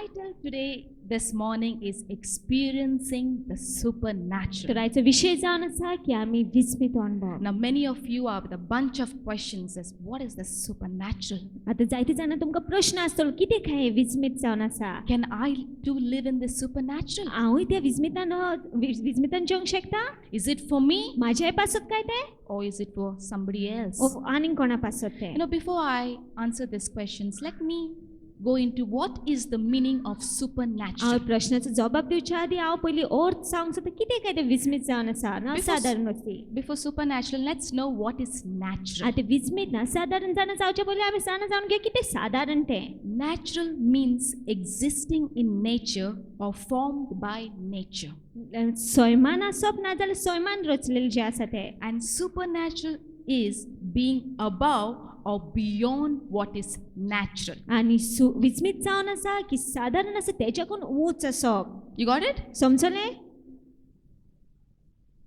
title today this morning is experiencing the supernatural. तर आयचो विषय जावन आसा की आमी विस्मित अनुभव. Now many of you are with a bunch of questions as what is the supernatural? आता जायते जाणां तुमकां प्रश्न आसतलो कितें काय हे विस्मित जावन आसा. Can I too live in the supernatural? हांवूय त्या विस्मितान जिवंक शकता. Is it for me म्हाज्याय पासत काय ते or is it for somebody else? ओ आनीक कोणा पासत ते. Before I answer these questions, let me go into what is the meaning of supernatural. हांव प्रश्नाचो जवाब दिवच्या आदी हांव पयली अर्थ सांगूंक सोदता कितें काय ते विस्मित जावन आसा ना साधारण वस्ती. Before supernatural, let's know what is natural. आतां विस्मित ना साधारण जाणा जावच्या पयलीं आमी जाणून घेवया कितें साधारण तें. Natural means existing in nature or formed by nature. सैमान आसप ना जाल्यार सैमान रचलेलें जें आसा तें. And supernatural is being above or beyond what is natural. आनी विस्मित जावन आसा की साधारण आसा तेच्याकून उंच आसप. You got it? समजलें?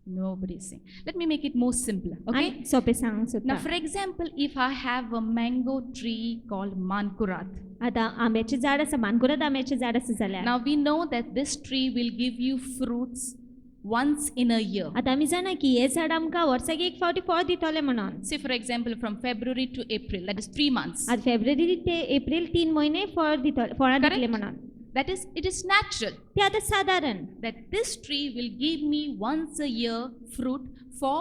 Nobody is saying. Let me make it more simpler. Okay? आनी सोंपें सांगूंक सोदता. Now, for example, if I have a mango tree called Mankurat. आतां आंब्याचें झाड आसा मानकुराद आंब्याचें झाड आसा जाल्यार. Now we know that this tree will give you fruits once in a year. आतां आमी जाणा की हे झाड आमकां वर्साक एक फावटी फळ दितलें म्हणून. Say for example from February to April, that is 3 months. आतां फेब्रुवारी ते एप्रिल 3 म्हयने फळां दितले म्हणून. That is, it is natural ते आतां साधारण that this tree will give me once a year fruit for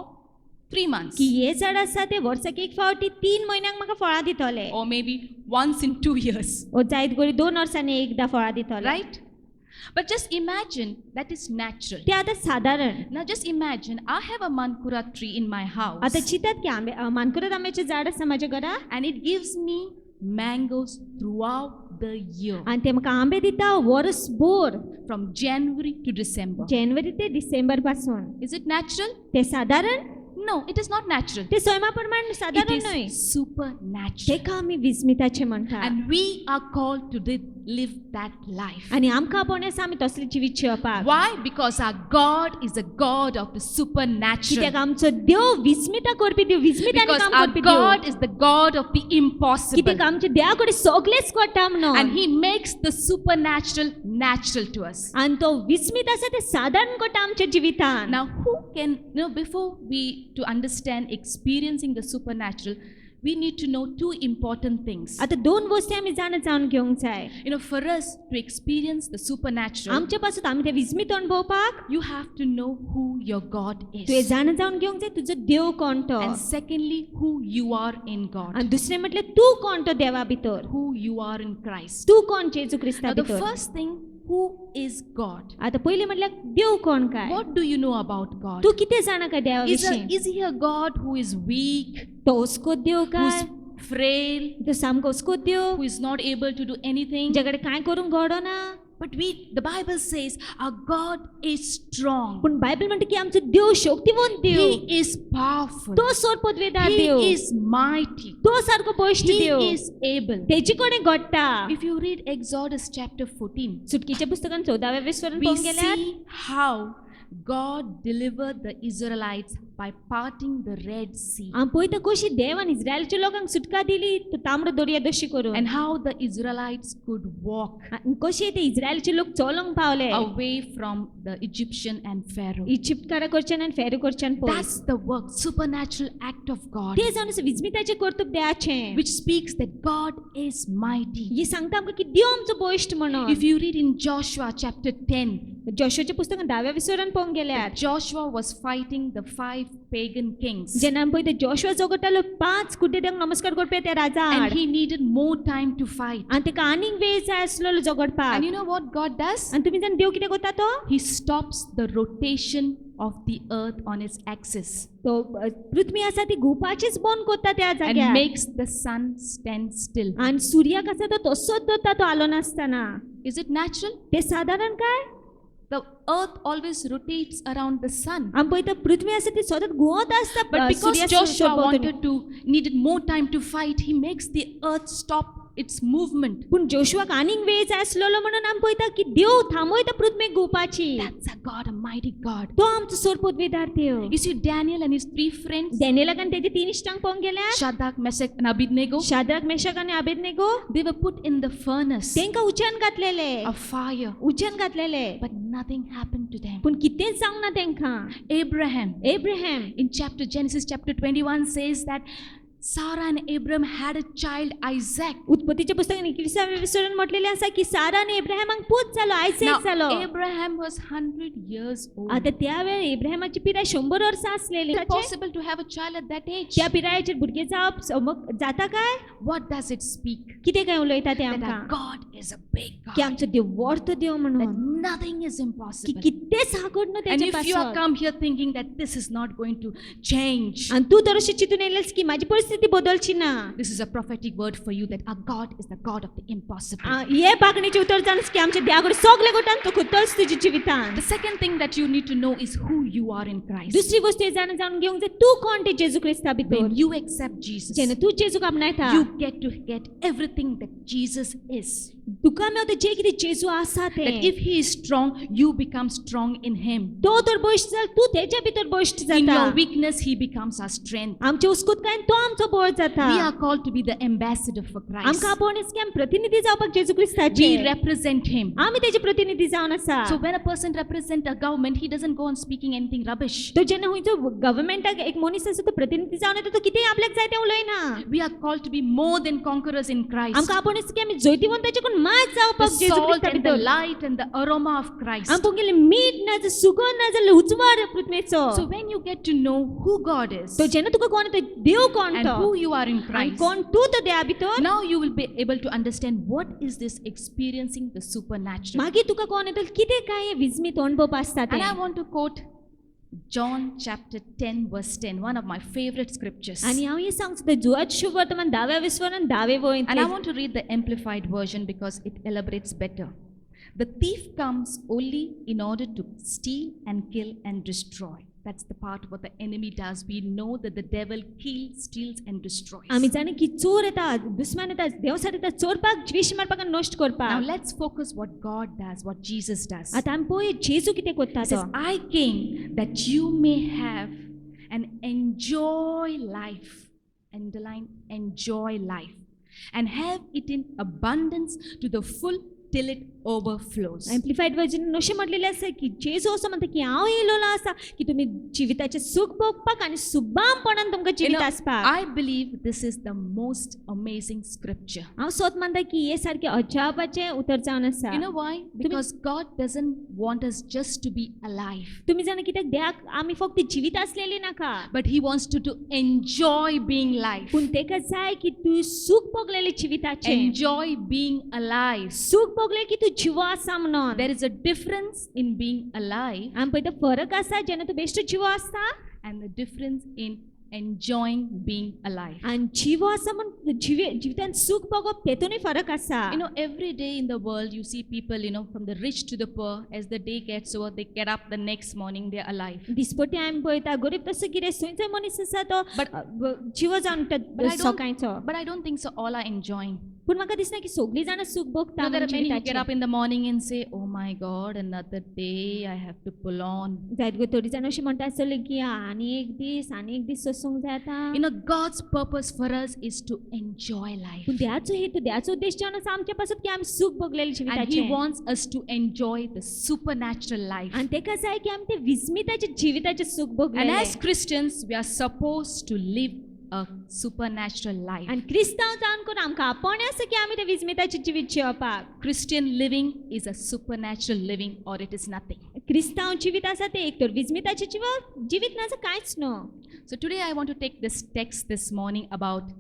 3 months. की हे झाड आसा ते वर्साक एक फावटी 3 म्हयन्यांक म्हाका फळां दितले. Or maybe once in 2 years. ओ जायत गोरी 2 वर्सांनी एकदा फळां दितले. Right? But just imagine that is natural. ते आतां साधारण. Now just imagine I have a Mankurat tree in my house. आतां चिंतात की मानकुराद आंब्याचें झाड आसा म्हाज्या घरा and it gives me mangoes throughout the year. आनी ते म्हाका आंबे दिता वर्सभर From January to December. January ते डिसेंबर पासून. Is it natural? ते साधारण? No, it is not natural. ते सैमा प्रमाण It साधारण न्हय. is supernatural. तेका आमी विस्मिताचे म्हणटा. And we are called to live that life. आनी आमकां आपण आसा आमी तसले जिवीत जिवपाक. Why? Because our God is a God of the supernatural. कित्याक आमचो देव विस्मिता करपी देव विस्मितान Because काम our Karpi Dev. God is the God of the impossible. कित्याक आमचे देवा कडेन सगळेच घडटा म्हणून. And He makes the supernatural natural to us. आनी तो विस्मित आसा ते साधारण घडटा आमच्या जिवितान. Now, who can, before we to understand experiencing the supernatural, we need to know two important things. आता दोन गोष्टी आमी जाणून घेवंक जाय. For us to experience the supernatural, आमच्या पासून आमी ते विस्मित अनुभवपाक you have to know who your God तुवें is. जाणून घेवंक जाय तुजो देव कोण तो. And secondly, who you are in God. आनी दुसरें म्हटल्यार तूं कोण तो देवा भितर. Who you are in Christ. तूं कोण जेजू क्रिस्ता Now, the भितर. first thing, who is God? आता पहिले म्हटल्यार देव कोण काय. What do you know about God? तू कितें जाणा काय देवा विशीं. Is He a God who is weak, तो उसको देव काय. who's frail, तो सामको उसको देव who is not able to do anything? Jagde काय करूंक घडना. But the Bible says our God is strong. पण बायबल म्हणटा की आमचो देव शक्तिवंत देव. He is powerful. तो सर्वपदवेदार He देव. is mighty. तो सारको बळिश्ठ देव. He is able. तेची कोणे घडटा. If you read Exodus chapter 14, सुटकेच्या पुस्तकान 14व्या विसवरान we पळोवंक गेल्यार see how God delivered the Israelites by parting the Red Sea. आम पळयता कशी देवान इस्रायलच्या लोकांक सुटका दिली तो तांबडो दर्या दशी करून. And how the Israelites could walk कशी ते इस्रायलचे लोक चलोंक Pawle. away from the Egyptian and Pharaoh. इजिप्तकारा कडच्यान आनी फेरो कडच्यान पळय. That's the work, supernatural act of God, ते जावन विस्मिताचे कर्तव्य देवाचें. which speaks that God is mighty. ही सांगता आमकां की देव आमचो बळिश्ठ म्हणून. If you read in Joshua chapter 10, जोशुआच्या पुस्तकान 10व्या विसवरान पळोवंक गेल्यार Joshua was fighting the 5 pagan kings. जेन्ना आमी पळयता जोशुआ झगडटालो 5 कुड्डेद्यांक नमस्कार करपी त्या राजा And odd. he needed more time to fight. आनी तेका आनीक वेळ जाय आसलो झगडपाक. And you know what God does? आनी तुमी जाण देव कितें करता तो. He stops the rotation of the earth on its axis तो पृथ्वी आसा ती घुवपाचीच बंद करता त्या and जाग्यार. makes the sun stand still. आनी सूर्याक आसा तो तसोच दवरता तो आलो नासतना. Is it natural? ते साधारण काय. The earth always rotates around the sun. आमी पळयता पृथ्वी आसा ती सतत घुंवत आसता. But because Joshua needed more time to fight, he makes the earth stop its movement. पूण जोशुआक आनीक वेळ जाय आसलेलो म्हणून आमी पळयता की देव थांबयता पृथ्वीक घुंवपाची. That's a God, a mighty God. तो आमचो सोर पदवीदार देव. You see Daniel and his 3 friends, डॅनियलाक आनी तेजे 3 इश्टांक पळोवंक गेल्यार Shadrach, Meshach and Abednego, Shadrach Meshach आनी Abednego they were put in the furnace तेंकां उज्यान घातलेले. of fire, उज्यान घातलेले. but nothing happened to them. पूण कितेंच जावंक ना तेंकां. Abraham, Abraham in Genesis chapter 21 says that Sarah and Abraham had a child, Isaac. उत्पत्तीच्या पुस्तकान 21व्या विसरून म्हटलेले आसा की सारा आनी एब्राहिमाक पूत जालो, आयसेक जालो. Now, Abraham was 100 years old. आता त्या वेळार एब्राहिमाची पिराय 100 वर्सां आसलेली. Is it possible to have a child at that age? त्या पिरायेचेर भुरगे जावप जाता काय? What does it speak? कितें काय उलयता ते That आमकां our God is a big की God. आमचो देव व्हडतो देव That म्हणून nothing is की impossible. कितेंच आघड न्हू And तेजे if you are पासत. come here thinking that this is not going to change, आनी तूं तर अशें चिंतून येयलेस की म्हाजी परिस्थिती बदलची ना. this is a prophetic word for you that our God is the God of the impossible. हे पागणेचें उतर जाणस की आमच्या देवाकडे सगळे गोटान तो खुतल्स तुज्या जिवितान. The second thing that you need to know is who you are in Christ. दुसरी गोष्ट हे जाणून घेवंक जाय तूं कोण ते जेजू क्रिस्ता भितर. When you accept Jesus, जेन्ना तूं जेजूक आपणायता you get to get everything that Jesus is. तुका मेवता जे कितें जेजू आसा That तें. if he is strong, you become strong in him. तो तर बश्ट जाल तूं तेच्या भितर बश्ट In जाता. your weakness, he becomes our strength. आमच्या उस्कुतकायेन तो आमचो बळ जाता. We are called to be the ambassador for Christ. आमकां आपोवन की आमी प्रतिनिधी जावपाक जेजू क्रिस्ताचे. We represent him. आमी तेजे प्रतिनिधी जावन आसा. So when a person represents a government, he doesn't go on speaking anything rubbish. तो जेन्ना हुंयचो गव्हर्नमेंटाक एक मनीस आसा तो प्रतिनिधी जावन येता तो कितेंय आपल्याक जाय तें उलयना. We are called to be more than conquerors in Christ. आमकां आपोवन की आमी जैतिवंताचेकून मात The जावपाक जेजू salt क्रिस्ता and the भितर. light and the aroma of Christ. आमी पळोवंक गेले मीठ ना जाल्यार सुगंध ना जाल्यार उजवाड पृथ्वीचो. So when you get to know who God is तो जेन्ना तुका कोण तो देव कोण and तो who you are in आनी Christ, कोण तूं तो देवा भितर, now you will be able to understand what is this experiencing the supernatural. मागीर तुका कोण येता कितें काय विस्मीत अणभव आसता And I तें. want to quote John chapter 10 verse 10, one of my favorite scriptures. आनी हांव हे सांगता जुवात शुभ वर्तमान 10व्या विस्वरण 10वे वळीन. And I want to read the amplified version because it elaborates better. The thief comes only in order to steal and kill and destroy. That's the part what the enemy does. We know that the devil kills, steals and destroys. आमी जाणा की चोर येता, दुश्मन येता, देवसार येता चोरपाक, wish मारपाक आनी नश्ट Now करपाक. let's focus what God does, what Jesus does. आतां आमी पळय जेजू कितें करता He तो. says, I came that you may have and enjoy life. Underline, enjoy life. And have it in abundance to the full till it overflows. Amplified version अशें म्हटलेलें आसा की जेजू असो म्हणटा की हांव येयलोलो आसा की तुमी जिविताचें सूख भोगपाक आनी सुबामपणान तुमकां You जिवीत know, आसपाक. I believe this is the most amazing scripture. हांव सोत मानता की हे सारकें अजापाचें उतर जावन आसा. You know why? Because God doesn't want us just to be alive, तुमी जाणा कित्याक देवाक आमी फक्त जिवीत आसलेली नाका, but He wants to enjoy being life. पूण तेका जाय की तूं सूख भोगलेलें जिविताचें. Enjoy being alive. सूख भोगलें की तूं जिवो आसा म्हणून. There is a difference in being alive आमी पळयता फरक आसा जेन्ना तूं बेश्टो जिवो आसता and the difference in enjoying being alive. आनी जिवो आसा म्हण जिवितान सूख भोगप तेतूनय फरक आसा. You know, every day in the world you see people, you know, from the rich to the poor, as the day gets over, they get up the next morning, they're alive. दिसपटी आमी पळयता गरीब तसो कितें खंयचो मनीस आसा तो जिवो जावन But I सकाळचो. But I don't think so all are enjoying. पूण म्हाका दिसना की सगळीं जाणां सूख You भोगता know, there are many who get जिविताचें. up in the morning and say, oh my God, another day I have to pull on. जायत गो थोडीं जाणां अशीं म्हणटा आसतलीं की आनी एक दीस सोसूंक जाय आतां. You know, God's purpose for us is to enjoy life. पूण देवाचो हेतू देवाचो उद्देश जावन आसा आमच्या पासत की आमी सूख भोगलेलें And He जिविताचें. wants us to enjoy the supernatural life. आनी तेका जाय की आमी ते विस्मिताचे जिविताचें सूख And भोगलेलें. as Christians, we are supposed to live a supernatural life. आनी क्रिस्तांव जावन करून आमकां आपण आसा की आमी ते विस्मिताचें जिवीत जिवपाक. Christian living is a supernatural living or it is nothing. क्रिस्तांव जिवीत आसा ते एक तर विस्मिताचें जिवीत ना कांयच न्हू. So today I want to take this text this morning about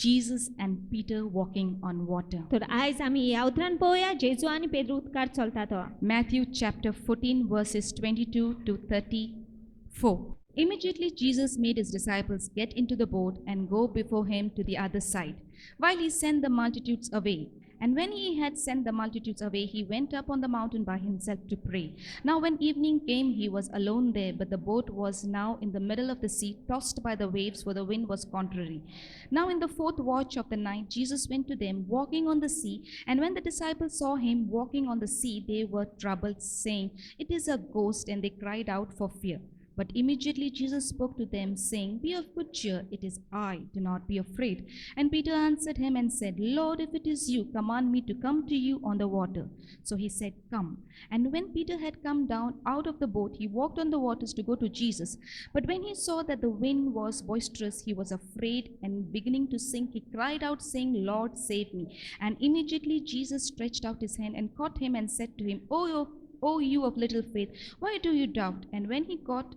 Jesus and Peter walking on water. तर आयज आमी ह्या उतरान पळोवया जेजू आनी पेद्रू उदकार चलता तो. Matthew chapter 14 verses 22 to 34. Immediately Jesus made his disciples get into the boat and go before him to the other side, while he sent the multitudes away. And when he had sent the multitudes away, he went up on the mountain by himself to pray. Now when evening came, he was alone there, but the boat was now in the middle of the sea, tossed by the waves, for the wind was contrary. Now in the fourth watch of the night, Jesus went to them, walking on the sea. And when the disciples saw him walking on the sea, they were troubled, saying, "It is a ghost," and they cried out for fear. But immediately Jesus spoke to them, saying, "Be of good cheer, it is I, do not be afraid." And Peter answered him and said, "Lord, if it is you, command me to come to you on the water." So he said, "Come." And when Peter had come down out of the boat, he walked on the waters to go to Jesus. But when he saw that the wind was boisterous, he was afraid, and beginning to sink, he cried out, saying, "Lord, save me." And immediately Jesus stretched out his hand and caught him and said to him, "O you of little faith, why do you doubt?" And when he got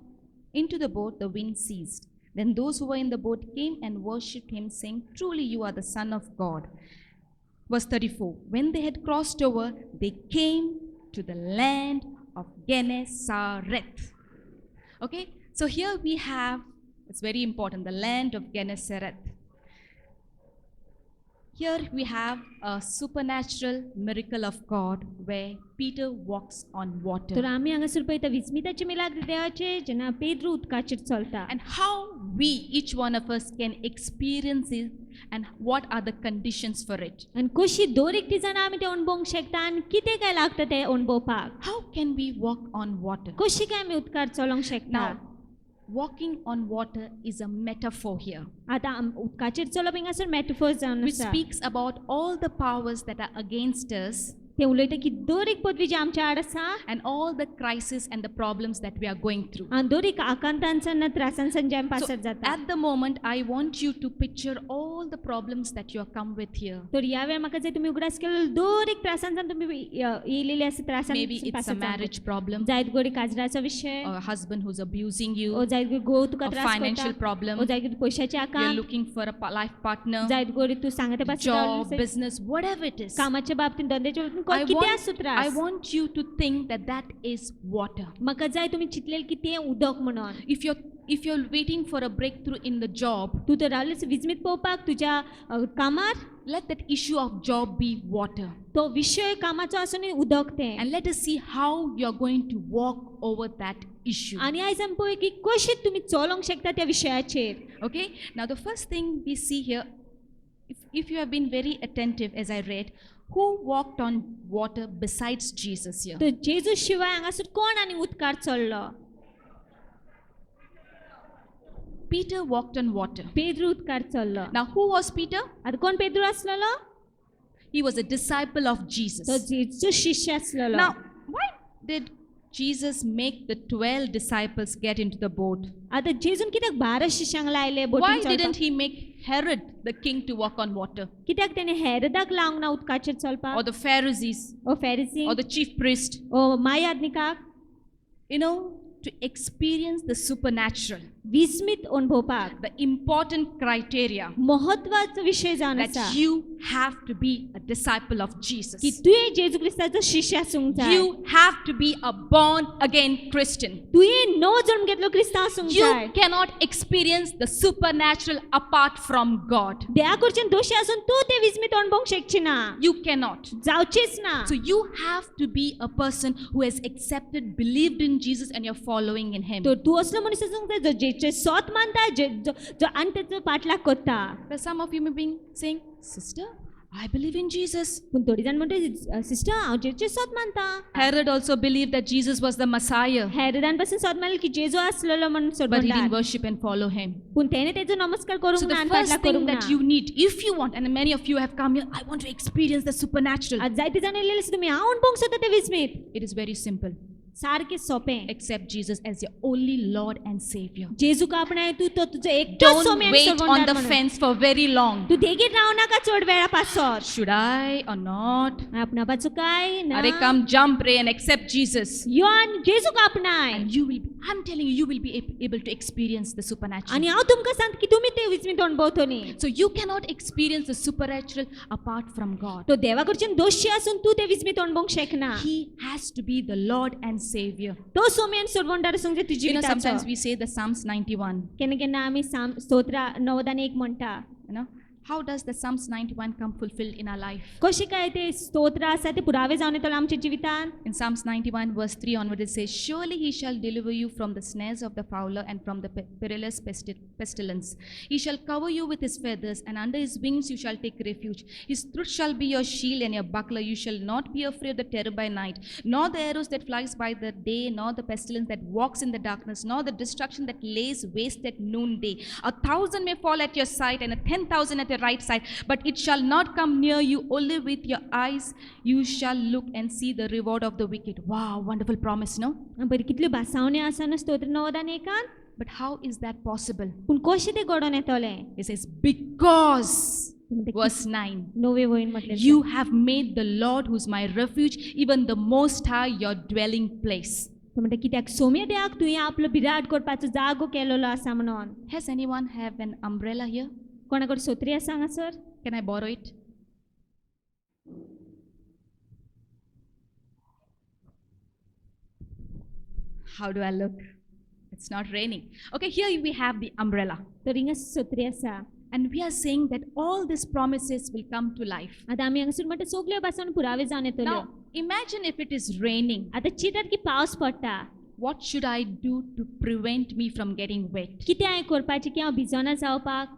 into the boat, the wind ceased. Then those who were in the boat came and worshipped him, saying, "Truly you are the Son of God." Verse 34. When they had crossed over, they came to the land of Gennesaret. Okay, so here we have, it's very important, the land of Gennesaret. Here we have a supernatural miracle of God where Peter walks on water. तर आम्ही हांगासर पळयता विस्मिताचे मिलाग्र देवाचे जेन्ना पेद्रू उदकाचेर चलता And how we, each one of us, can experience it and what are the conditions for it. आनी कशी दर एकटी जाणां आमी तें अणभवूंक शकता आनी कितें काय लागता तें अणभवपाक. How can we walk on water? कशी काय आमी उदकार चलोंक शकता. Now, walking on water is a metaphor here, आतां उदकाचेर चलप हिंगासर मॅटफर जावन which आसा. speaks about all the powers that are against us तें उलयता की दर एक पदवी जी आमच्या आड आसा and all the crises and the problems that we are going through. आनी दर एक आकांतांसान त्रासांसान जे आमी So, पासत जाता. at the moment, I want you to picture all the problems that you have come with here. तर ह्या वेळार म्हाका जाय तुमी उगडास केलेलो दर एक त्रासांसान तुमी येयलेले आसा त्रासान Maybe it's a marriage problem, जायत घडी काजराचो विशय or a husband who's abusing O you, जायत घडी घोव तुका a त्रास financial करता problem, ओ जायत घडी पयशाचे you're आकार looking for a life partner, जायत घडी तू सांगता पास job, business, whatever it is. कामाच्या बाबतींत धंद्याच्या बाबतींत I कितें आसूं want त्रास you to think that that is water. म्हाका जाय तुमी चितलेले की तें उदक म्हणून. If you're waiting for a breakthrough in the job, तू तर रावलेस विजमीत पळोवपाक तुज्या कामार let that issue of job be water. तो विशय कामाचो आसूं न्ही उदक तें. And let us see how you're going to walk over that issue. आनी आयज आमी पळय की कशें तुमी चलोंक शकता त्या विशयाचेर. Okay? Now the first thing we see here, if you have been very attentive as I read, who walked on water besides Jesus here? तर जेजू शिवाय हांगासर कोण आनी उदकार चल्लो. Peter walked on water. Pedro उदकार चल्लो. Now who was Peter? आतां कोण पेद्रू आसलेलो. He was a disciple of Jesus. तो जेजूचो शिष्य आसलेलो. Now, why did Jesus make the 12 disciples get into the boat? आतां जेजून कित्याक 12 शिष्यांक लायले Why बोटीन didn't चलपाक. he make Herod the king to walk on water? कित्याक तेणे हेरोदाक लावंक ना उदकाचेर Or चलपाक. the Pharisees? O फॅरिसी Or the chief priest? O महायाजकाक. You know, to experience the supernatural, विस्मित अनुभवपाक. the important criteria महत्वाचो विषय जावन that आसा you have to be a disciple of Jesus. की तुवें जेजू क्रिस्ताचो शिष्य आसूंक जाय. You have to be a born again Christian. तुवें नवो जन्म घेतलो क्रिस्तांव आसूंक You जाय. cannot experience the supernatural apart from God. देवा कडच्यान दोशी आसून तूं तें विस्मित अणभवूंक शकची ना. You cannot. जावचीच ना. So you have to be a person who has accepted, believed in Jesus, and you're following in Him. तर तूं असलो मनीस आसूंक जाय जो जेचे स्वत मानता जो आनी तेचो पाठलाग करता. But some of you may be saying, "Sister, I believe in Jesus." पूण थोडी जाण म्हणटा सिस्टर हांव जेचे स्वत मानता. Herod also believed that Jesus was the Messiah, हेरोदान पासून स्वत मानले की जेजू आसलेलो म्हणून but he didn't सोडून worship and follow Him. पूण तेणे तेचो नमस्कार So करूंक ना the आनी first पाठलाग thing करूंक that ना. you need, if you want, and many of you have come here, I want to experience the supernatural. आज जायते जाण येयलेले आसा तुमी हांव अणभवूंक सोदता तें विस्मित. It is very simple. सारकें सोंपें. Accept Jesus as your only Lord and Savior. जेजूक आपणाय तूं तो तुजो एकटोच Don't सोमी आनी wait on सोडवणदार the म्हणून. fence for very long. तूं देगेर राव नाका चड वेळा पासत. Should I or not? आपणावपाचो काय ना. Are come, jump, pray, and accept Jesus. यो आनी जेजूक आपणाय. And you will, I'm telling you, you will be able to experience the supernatural. आनी हांव तुमकां सांगता की तुमी तें विस्मित अणभवतली न्ही. So you cannot experience the supernatural apart from God. तो देवा कडच्यान दोशी आसून तूं तें विस्मित अणभवूंक शकना. He has to be the Lord and Savior. तो सोमी आनी सोडवणदार आसूंक जाय तुज्या You know, sometimes जिविताचो. we say the Psalms 91. केन्ना केन्ना आमी स्तोत्र 91 म्हणटा. You know, How does the Psalms 91 come fulfilled in our life? कशी काय ते स्तोत्र आसा ते पुरावे जावन येतलो आमच्या जिवितान. In Psalms 91 verse 3 onward it says, surely he shall deliver you from the snares of the fowler and from the perilous pestilence. He shall cover you with his feathers, and under his wings you shall take refuge. His truth shall be your shield and your buckler. You shall not be afraid of the terror by night, nor the arrows that flies by the day, nor the pestilence that walks in the darkness, nor the destruction that lays waste at noonday. 1,000 may fall at your side and 10,000 at your right side, but it shall not come near you. Only with your eyes you shall look and see the reward of the wicked. Wow, wonderful promise, no? बरी कितल्यो भासावणी आसा न्हू स्तोत्र 9 आनी 1. But how is that possible? पूण कशें ते घडोवन येतोलें. It says, because, verse 9, 9वे वळीन म्हटलें you have made the Lord, who is my refuge, even the Most High, your dwelling place. तो म्हणटा कित्याक सोम्या देवाक तुवें आपलो बिराड करपाचो जागो केलेलो आसा म्हणून. Has anyone have an umbrella here? कोणा कडेन सोत्री आसा हांगासर? Can I borrow it? How do I look? It's not raining. Okay, here we have the umbrella. तर हिंगा सोत्री आसा. And we are saying that all these promises will come to life. आतां आमी हांगासर म्हणटा सगल्यो भासावणी पुरावे जावन येतल्यो. Now, imagine if it is raining. आतां चिंतात की पावस पडटा. What should I do to prevent me from getting wet? कितें हांवें करपाचें की हांव भिजोना जावपाक?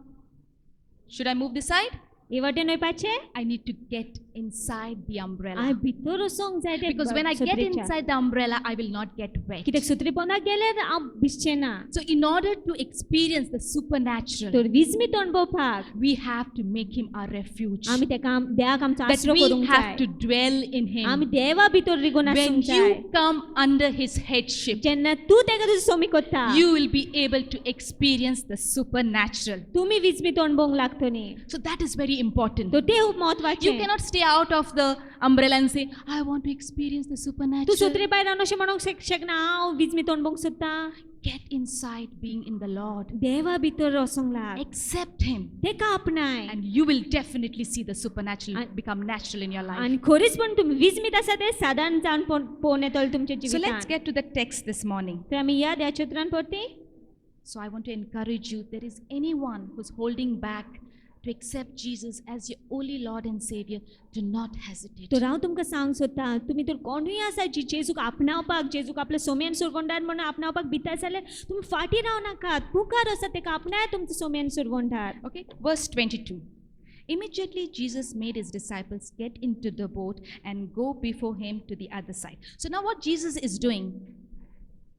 Should I move this side? हे वटेन वयपाचें? I need to get inside the umbrella. हांवें भितर वचोंक जाय ते Because when I get सोत्रेच्या. inside the umbrella, I will not get wet. कित्याक सोत्री पोंदाक गेल्यार हांव भिजचें ना. So in order to experience the supernatural, तर विजमीत अणभवपाक we have to make him our refuge. आमी तेका देवाक आमचो That आसरो we करूंक have जाय. to dwell in आमी him. देवा भितर रिगून When आसूंक जाय. you come under his headship, जेन्ना तूं तेका तुजी सोमी कोत्ता, you will be able to experience the supernatural. तुमी विजमीत अणभवंक लागतली. So that is very important. तो ते खूब You महत्वाचें. cannot stay out of the umbrella and say, I want to experience the तूं supernatural. सोत्रे भायर रावन अशें म्हणूंक शकना हांव विजमीत अणभवंक सोदता. Get inside being in the Lord. देवा भितर वचोंक लाग. Accept him. तेका आपणाय. And you will definitely see the supernatural become natural in your life. आनी खरीच पण तुमी विजमीत आसा ते सादारण जावन पळोवन येतले तुमच्या So let's जिवितांत. get to the text this morning. तर आमी या देवाचित्रान पडटी. So I want to encourage you, there is anyone who's holding back to accept Jesus as your only Lord and Savior, do not hesitate. तर हांव तुमकां सांग सोदता तुमी तर कोणूय आसा जी जेजूक आपणावपाक जेजूक आपल्या सोम्यान सुरवंडार म्हणून आपणावपाक भिता जाल्यार तुमी फाटीं राव नाकात. मुखार आसा तेका आपणाय तुमचो सोम्यान सुरवंडार. Okay, verse 22. Immediately Jesus made his disciples get into the boat and go before him to the other side. So now what Jesus is doing,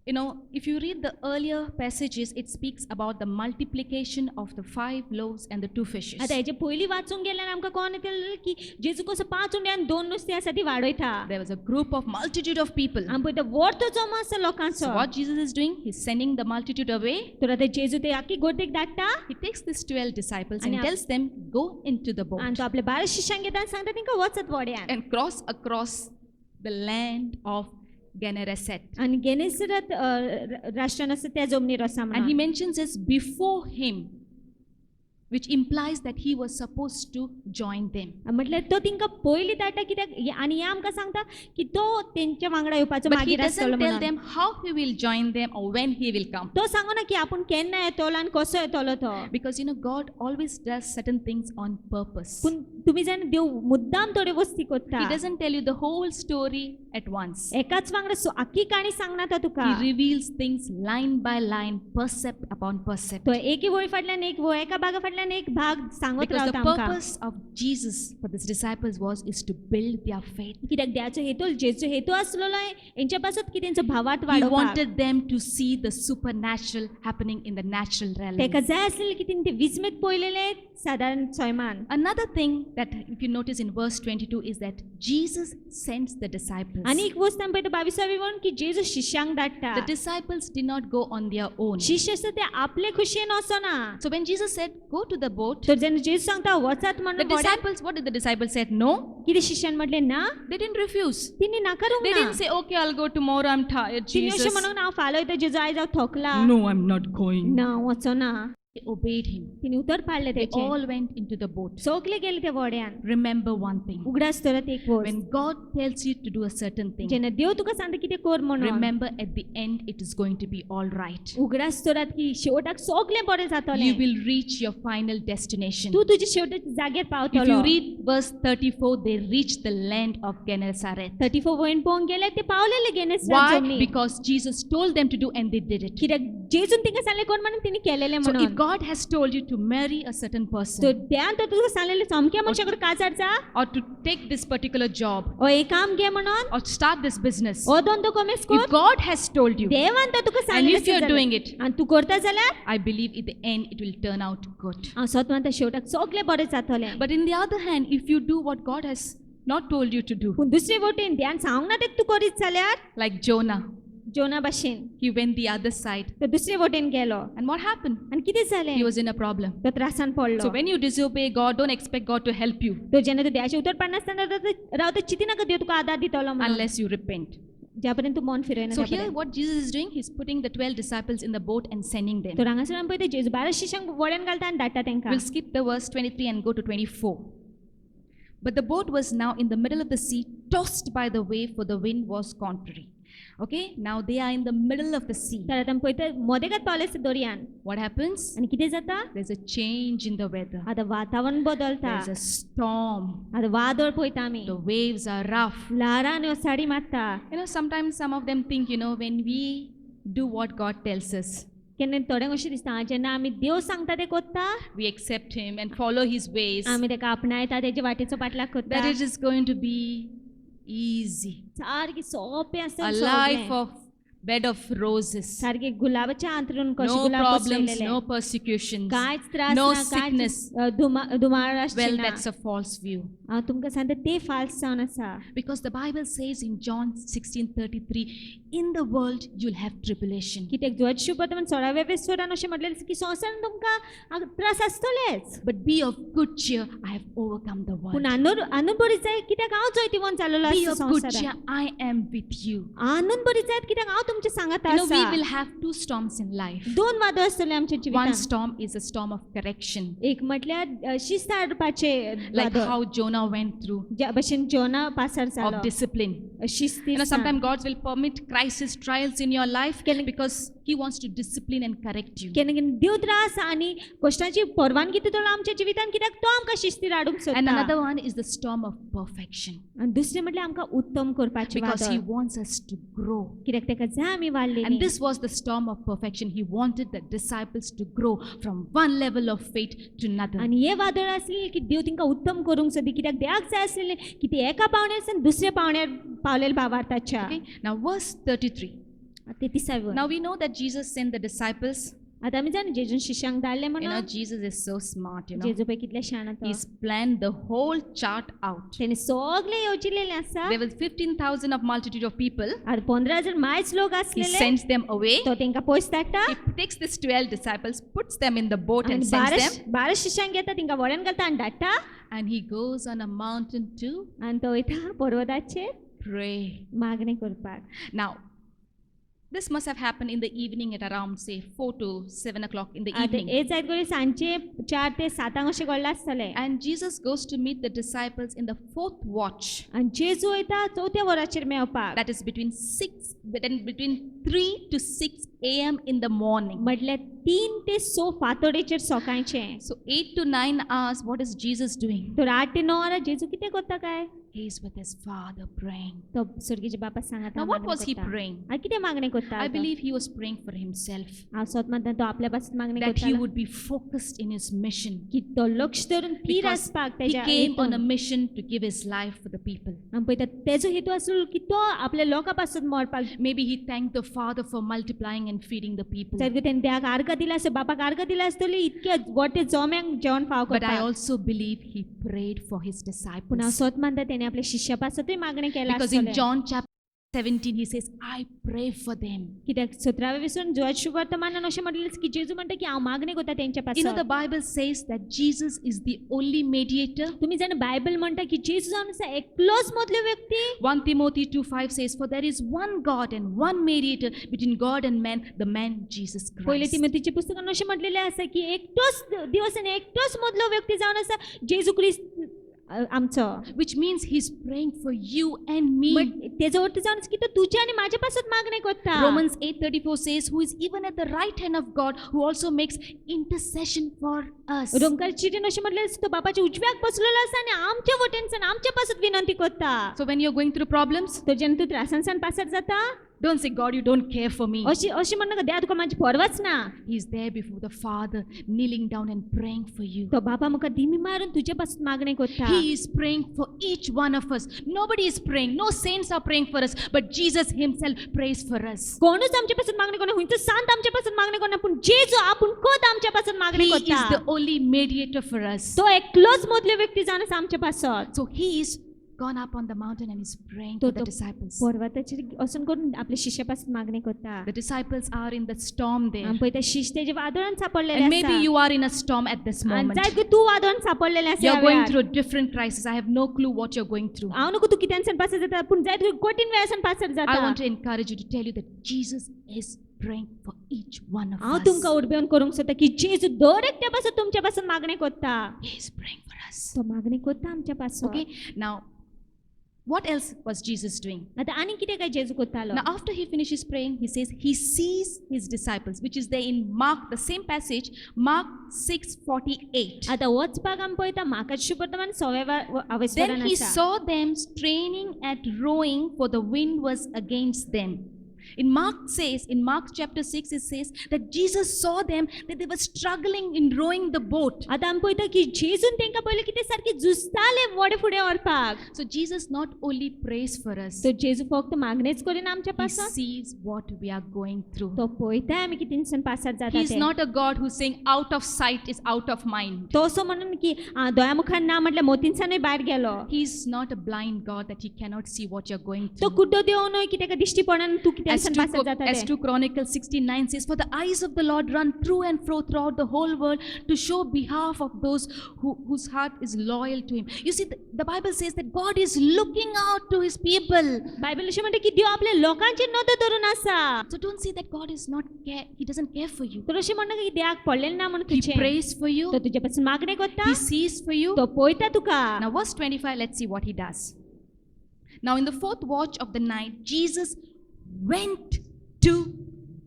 you know, if you read the earlier passages, it speaks about the multiplication of the 5 loaves and the 2 fishes. आतां हेजे पयलीं वाचूंक गेल्यार आमकां कोण येतलें की जेजू कसो 5 उंडे आनी 2 नुस्तें आसा ती वाडयता. There was a group of multitude of people. आमी पळयता व्हडलो जमो आसा लोकांचो. So what Jesus is doing, he's sending the multitude away. तर आतां जेजू ते आख्खी गोटेक धाडटा He takes these 12 disciples and And tells them, go into the boat आनी तो आपल्या 12 शिश्यांक घेता आनी सांगता तेंकां वचत व्हड्यान. and cross across the land of Gennesaret. आनी गेनेसरत राष्ट्रान आसा त्या जमनीर आसा And he म्हणून. mentions this before him, which implies that he was supposed to join them. म्हटल्यार तो तिंका पयलीं धाडटा कित्याक आनी हें आमकां सांगता की तो तेंच्या वांगडा येवपाचो But he मागीर आसतलो doesn't tell म्हणून. them how he will join them or when he will come. तो सांगना की आपूण केन्ना येतलो आनी कसो येतलो तो. Because you know, God always does certain things on purpose. पूण तुमी जाण देव मुद्दाम थोडे वस्ती He कोत्ता. doesn't tell you the whole story at once. एकाच वांगडा आख्खी काणी सांगना तो तुका. He reveals things line by line, percept upon percept. तो एकी वळी फाटल्यान एक वळ एका भागा फाटल्यान एक भाग सांगत Because the रावता आमकां. purpose of Jesus for his disciples is to build their faith. कित्याक देवाचो हेतू जेचो हेतू आसलो हेंच्या पासत की तेंचो भावार्थ He वाडोवपाक. wanted them to see the supernatural happening in the natural realm. तेका जाय आसलेलें की तेणी ते विस्मीत पळयलेले सादारण सैमान. Another thing that if you notice in verse 22 is that Jesus sends the disciples. आनी एक वस्त आमी पळयता 22वी वळून की जेजू शिश्यांक धाडटा. The disciples did not go on their own. शिष्य आसता ते आपले खुशयेन वचना. So when Jesus said, go to the boat, तर जेन्ना जेजू सांगता वचात the म्हणून disciples, what did the disciples said? No. कितें शिष्यान म्हटलें ना. They didn't refuse. तिणी नाकारूंक They ना. didn't say, okay, I'll go tomorrow, I'm tired, तिणी अशें Jesus. म्हणून हांव फाल्यां वयता जेजू आयज हांव थकला. No, I'm not going. ना वचना. They obeyed him. तिने उतर पाडले They त्याचे all went into the boat. सगळे गेले त्या व्हड्यान Remember one thing. उगडास तरत एक वस्त When God tells you to do a certain thing, जेन्ना देव तुका सांगता कितें कर म्हणून remember at the end it is going to be all right. उगडास तरत की शेवटाक सगळे बरें जातलें You will reach your final destination. तू तुझे शेवटाच्या जागेर If पावतलो you read verse 34, they reached the land of Gennesaret. 34 वयन पळोवंक गेले ते पावलेले गेनेसरात Why? जमनी Because Jesus told them to do and they did it. कित्याक जेजून तिंका सांगले कोण म्हणून तिने केलेले So if म्हणून God has told you to marry a certain तो person त्यान तो तुका सांगलेले समक्या मनशाकडे काजार जा or to take this particular job ओ एक काम घे म्हणून or start this business, ओ धंदो कमेस if कर God has told you देवान तो तुका and सांगलेले if you are doing it, आणि तू करता जाल्यार I believe at the end it will turn out good. हांव सत म्हणटा शेवटाक सगळे बरें जातलें But in the other hand, if you do what God has not told you to do, पूण दुसरे वटेन ध्यान सांगूंक ना तें तू करीत जाल्यार like Jonah, जोना भाशेन he went the other side. तो दुसरे वटेन गेलो And what happened? आनी कितें जालें He was in a problem. तो त्रासान पडलो So when you disobey God, don't expect God to help you तो जेन्ना तू देवाचे उतर पाडनासतना रावता चिंती नाका देव तुका आदार दितलो म्हणून unless you repent. ज्या पर्यंत तू मन फिरयना So त्या here पर्यंत. what Jesus is doing, he's putting the 12 disciples in the boat and sending them. तो हांगासर आमी पळयता जेजू 12 शिश्यांक वड्यान घालता आनी धाडटा तांकां We'll skip the verse 23 and go to 24. But the boat was now in the middle of the sea, tossed by the wave, for the wind was contrary. Okay, now they are in the middle of the sea. तर आतां आमी पळयता मोदेगात पावले आसता दर्यान What happens? आनी कितें जाता There's a change in the weather. आतां वातावरण बदलता There's a storm. आतां वादळ पळयता आमी The waves are rough. ल्हारान साडी मारता Sometimes some of them think, when we do what God tells us, केन्ना थोड्यांक अशें दिसता जेन्ना आमी देव सांगता तें करता we accept Him and follow His ways, आमी ताका आपणायता तेजे वाटेचो पाटलाग करता that it is going to be easy. सारकी सोंपें आसता A सगळें. life of bed of roses. सारके गुलाबाच्या अंतरून कशें No गुलाब problems, बसयलेले. no persecutions. कांयच त्रास no ना sickness. दुमाळ आसची Well, ना that's a false view. हांव तुमकां सांगता ते फाल्स जावन आसा Because the Bible says in John 16:33, in the world you'll have tribulation. कित्याक जोत शुभवर्तमान 16व्या वेस्वरान अशें म्हटलेलें आसा की संवसारान तुमकां त्रास आसतलेच But be of good cheer, I have overcome the world. पूण आनंद बरी जाय कित्याक हांव जैतिवंत जाल्लो Be आसा of good cheer, संवसारान I am with you. आनंद बरी जायत कित्याक हांव तुमचे सांगात We आसा will have two storms in life. दोन वादळ आसतले आमच्या One जिवितान storm is a storm of correction, एक म्हटल्यार शिस्त हाडपाचे like how Jonah went through, ज्या भशेन जोना पासार of जालो discipline. शिस्ती Sometimes God will permit crisis, trials in your life because He wants to discipline and correct you. केन्ना केन्ना देव त्रास आनी कश्टाची परवानगी दितलो आमच्या जिवितान कित्याक तो आमकां शिस्ती हाडूंक And सोदता another one is the storm of perfection, आनी दुसरें म्हटल्यार आमकां उत्तम करपाचें because He वादळ wants us to grow. कित्याक ताका जाय आमी वाडलेलीं. And this was the storm of perfection. He wanted the disciples to grow from one level of faith to another. आनी हे वादळ आसलें की देव तांकां उत्तम करूंक सोदी कित्याक देवाक जाय आसलेलें की ती एका पावण्यार दुसऱ्या पावण्यार पावलेले भावार्थाच्या Okay, now verse 33. ते 30 Now we know that Jesus sent the disciples. आतां आमी जाणा जेजून शिश्यांक धाडले म्हणून Jesus is so smart, जेजू पळय कितले शाण तो He's planned the whole chart out. तेणे सगळे येवजिल्लेले आसा There was 15,000 of multitude of people. आतां 15,000 मायज लोक He आसलेले sends them away. तो तांकां पयस धाडटा He takes these 12 disciples, puts them in the boat आनी and sends them. 12 शिश्यांक घेता तांकां वड्यान घालता आनी धाडटा And he goes on a mountain to आनी तो वयता पर्वताचेर pray. मागणी करपाक. Now, this must have happened in the evening at around, say, 4 to 7 o'clock in the आतां evening. हे जायत गोळी सांजचे 4 ते 7 अशें घडलें आसतलें And Jesus goes to meet the disciples in the fourth watch. आनी जेजू वयता 4थ्या वराचेर मेवपाक That is between 3 to 6 a.m. in the morning. म्हटल्यार 3 ते 6 फातोडेचेर सकाळचें. So 8 to 9 hours, what is Jesus doing? तर 8 ते 9 वरां जेजू कितें करता काय He is with his Father praying. तो सर्गीच्या बापाक सांगता Now, what was he praying? आनी कितें मागणी करता I believe he was praying for himself, हांव स्वत म्हणटा तो आपल्या पासून मागणी that he करता would be focused in his mission. की तो लक्ष धरून थीर Because आसपाक he तेज्या came on a हेतून. mission to give his life for the people. आमी पळयता तेजो हेतू आसलो की तो आपल्या लोकां पासून मरपाक Maybe he thanked the Father for multiplying and feeding the people. सारकें तेणें देवाक आर्गां दिला आसता बापाक आर्गां दिला आसतली इतके व्हडले जोम्यांक जेवण फाव But I करपाक also believe he prayed for his पूण हांव disciples. स्वत मानता तेणें आपल्या शिश्या पासतूय मागणी केला Because in आसतलें. John chapter 17, he says, I pray for them. कित्याक 17व्या विसरून जोआत शुभवर्तमानान अशें म्हटलें की जेजू म्हणटा की हांव मागणी करता तेंच्या You know, पासून. the Bible says that Jesus is the only mediator. तुम्ही जाणा बायबल म्हणटा की जेजू जावन आसा एकलोच मदलो व्यक्ती. 1 Timothy 2:5 says, For there is one God and one mediator between God and man, the man Jesus पहिले Christ. तिमोथीच्या पुस्तकान अशें म्हटलेलें आसा की एकटोच दिवस आनी एकटोच मदलो व्यक्ती जावन आसा जेजू क्रिस्त आमचो. Which means he's praying for you and me. तेजो अर्थ जावन आसा की तो तुज्या आनी म्हाज्या पासून मागणी करता. Romans 8:34 says, Who is even at the right hand of God, who also makes intercession for us. रोमकार चिठीन अशें म्हटलेलें आसा तो बापाच्या उजव्याक बसलेलो आसा आनी आमच्या वटेनच्यान आमच्या पासून विनंती करता. So when you're going through problems, तो जेन्ना तूं त्रासांसान पासर जाता don't say, God, you don't care for me. अशी म्हणनाका देवा तुका म्हाजी परवाच ना. He's there before the Father, kneeling down and praying for you. तो बाबा म्हाका दिमी मारून तुज्या पासून मागणी करता. He is praying for each one of us. Nobody is praying. No saints are praying for us. But Jesus himself prays for us. कोणूच आमच्या पासून मागणी करना हुंयचो सांत आमच्या पासून मागणी करना पूण जेजू आपूण खुद आमच्या पासून मागणी He is करता. the only mediator for us. तो एकलोच मदलो व्यक्ती जावन आसा आमच्या पासून. So he is gone up on the mountain and is praying तो for the disciples. पर्वताचेर वचून करून आपल्या शिष्या पासून मागणी करता. The disciples are in the storm there. आमी पळयता शिश्य तेजे वादळान सापडलेले And maybe आसा. you are in a storm at this आनी moment. जायत तूं वादळान सापडलेले आसा. You're ह्या going वेळार. through a different crisis. I have no clue what you're going through. हांव नको तूं कित्यानसान पासर जाता पूण जायत कठीण वेळासान पासर I जाता. want to encourage you to tell you that Jesus is praying for each one of हांव us. तुमकां उडबेवन करूंक सोदता की जेजू दर एकट्या पासून तुमच्या पासून मागणी करता. He is praying for us. तो मागणी करता आमच्या पासून. Okay, now what else was Jesus doing? आता आनी कितें काय जेजू करतालो. Now, after he finishes praying, he says he sees his disciples, which is there in Mark, the same passage, Mark 6:48. आता वचपाक आमी पळयता म्हाका शुभवर्तमान 6व्या Then अवस्वरान he आसा. saw them straining at rowing, for the wind was against them. In Mark chapter 6, it says that Jesus saw them, that they were struggling in rowing the boat. आता आमी पळयता की जेजून तेंकां पळयलें की ते सारके झुजताले वडे फुडें व्हरपाक. So Jesus not only prays for us, तो जेजू फक्त मागणेच करिना आमच्या he पासून. sees what we are going through. तो पळयताय आमी कितेंसान पासर जाता He's ते. not a God who's saying out of sight is out of mind. तो असो म्हणून की दोळ्या मुखार ना म्हटल्यार मोतींसानूय भायर गेलो. He's not a blind God that he cannot see what you're going तो through. कुड्डो देव न्हय की तेका दिश्टी पडना तूं कितेंसान पासर जाता As ते. 2 Chronicles 16:9 says, For the eyes of the Lord run through and fro throughout the whole world to show behalf of those whose heart is loyal to him. You see, the Bible says that God is looking out to his people. Bible अशें म्हणटा की देव आपल्या लोकांचेर नदर धरून आसा. So don't say that God is not care, he doesn't care for you. तर अशें म्हणटा की देवाक पडलेलें ना म्हणून He तुजें. prays for you. तो तुजे पासून मागणी करता. He sees for you. तो पळयता तुका. Now verse 25, let's see what he does. Now in the fourth watch of the night, Jesus went to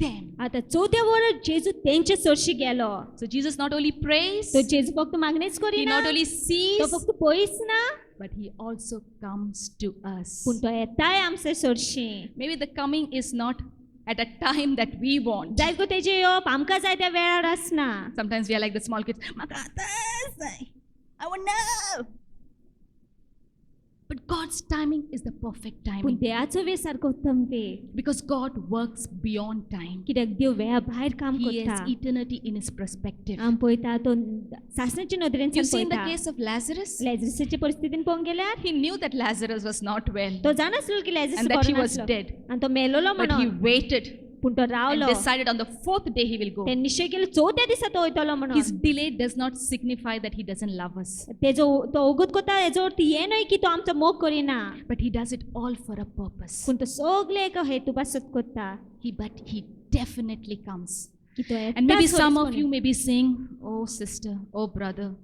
them. आता चौथ्या वरार जेजू तेंचे चडशी गेलो. So Jesus not only prays, तो जेजू फक्त मागणीच he करिना. not only तो sees, फक्त पळयच ना but he also comes to us. पूण तो येताय आमचे चडशी. Maybe the coming is not at a time that we want. जाय गो तेजे येवप आमकां जाय त्या वेळार आसना. Sometimes we are like the small kids. "Maka आतांच जाय. I want now." But God's timing is the perfect पूण timing. देवाचो वेळ सारको उत्तम वेळ. Because God works beyond time. कित्याक देव वेळा भायर काम He करता. has eternity in his perspective. आमी पळयता तो सासणाच्या नदरेन You see in the पळयता. case of Lazarus, लॅझरसाच्या परिस्थितीन पळोवंक गेल्यार he knew that Lazarus was not well तो जाणासलो की लॅझरस and that he बरो was नासलो. dead. आनी तो मेलोलो But he म्हणून. waited पूण तो and रावलो. decided on the fourth day he will go. ते निश्चय केलो चौथ्या दिसा तो वयतलो His म्हणून. delay does not signify that he doesn't love us, तेजो तो ओगत करता हेजो अर्थ हे न्हय की तो आमचो मोग करिना. but he does it all for a purpose. पूण तो सगळे एका हेतू पासत करता. But he definitely comes. की तो येता And maybe खरेंच some of म्हणून. you may be saying, "Oh sister, oh brother,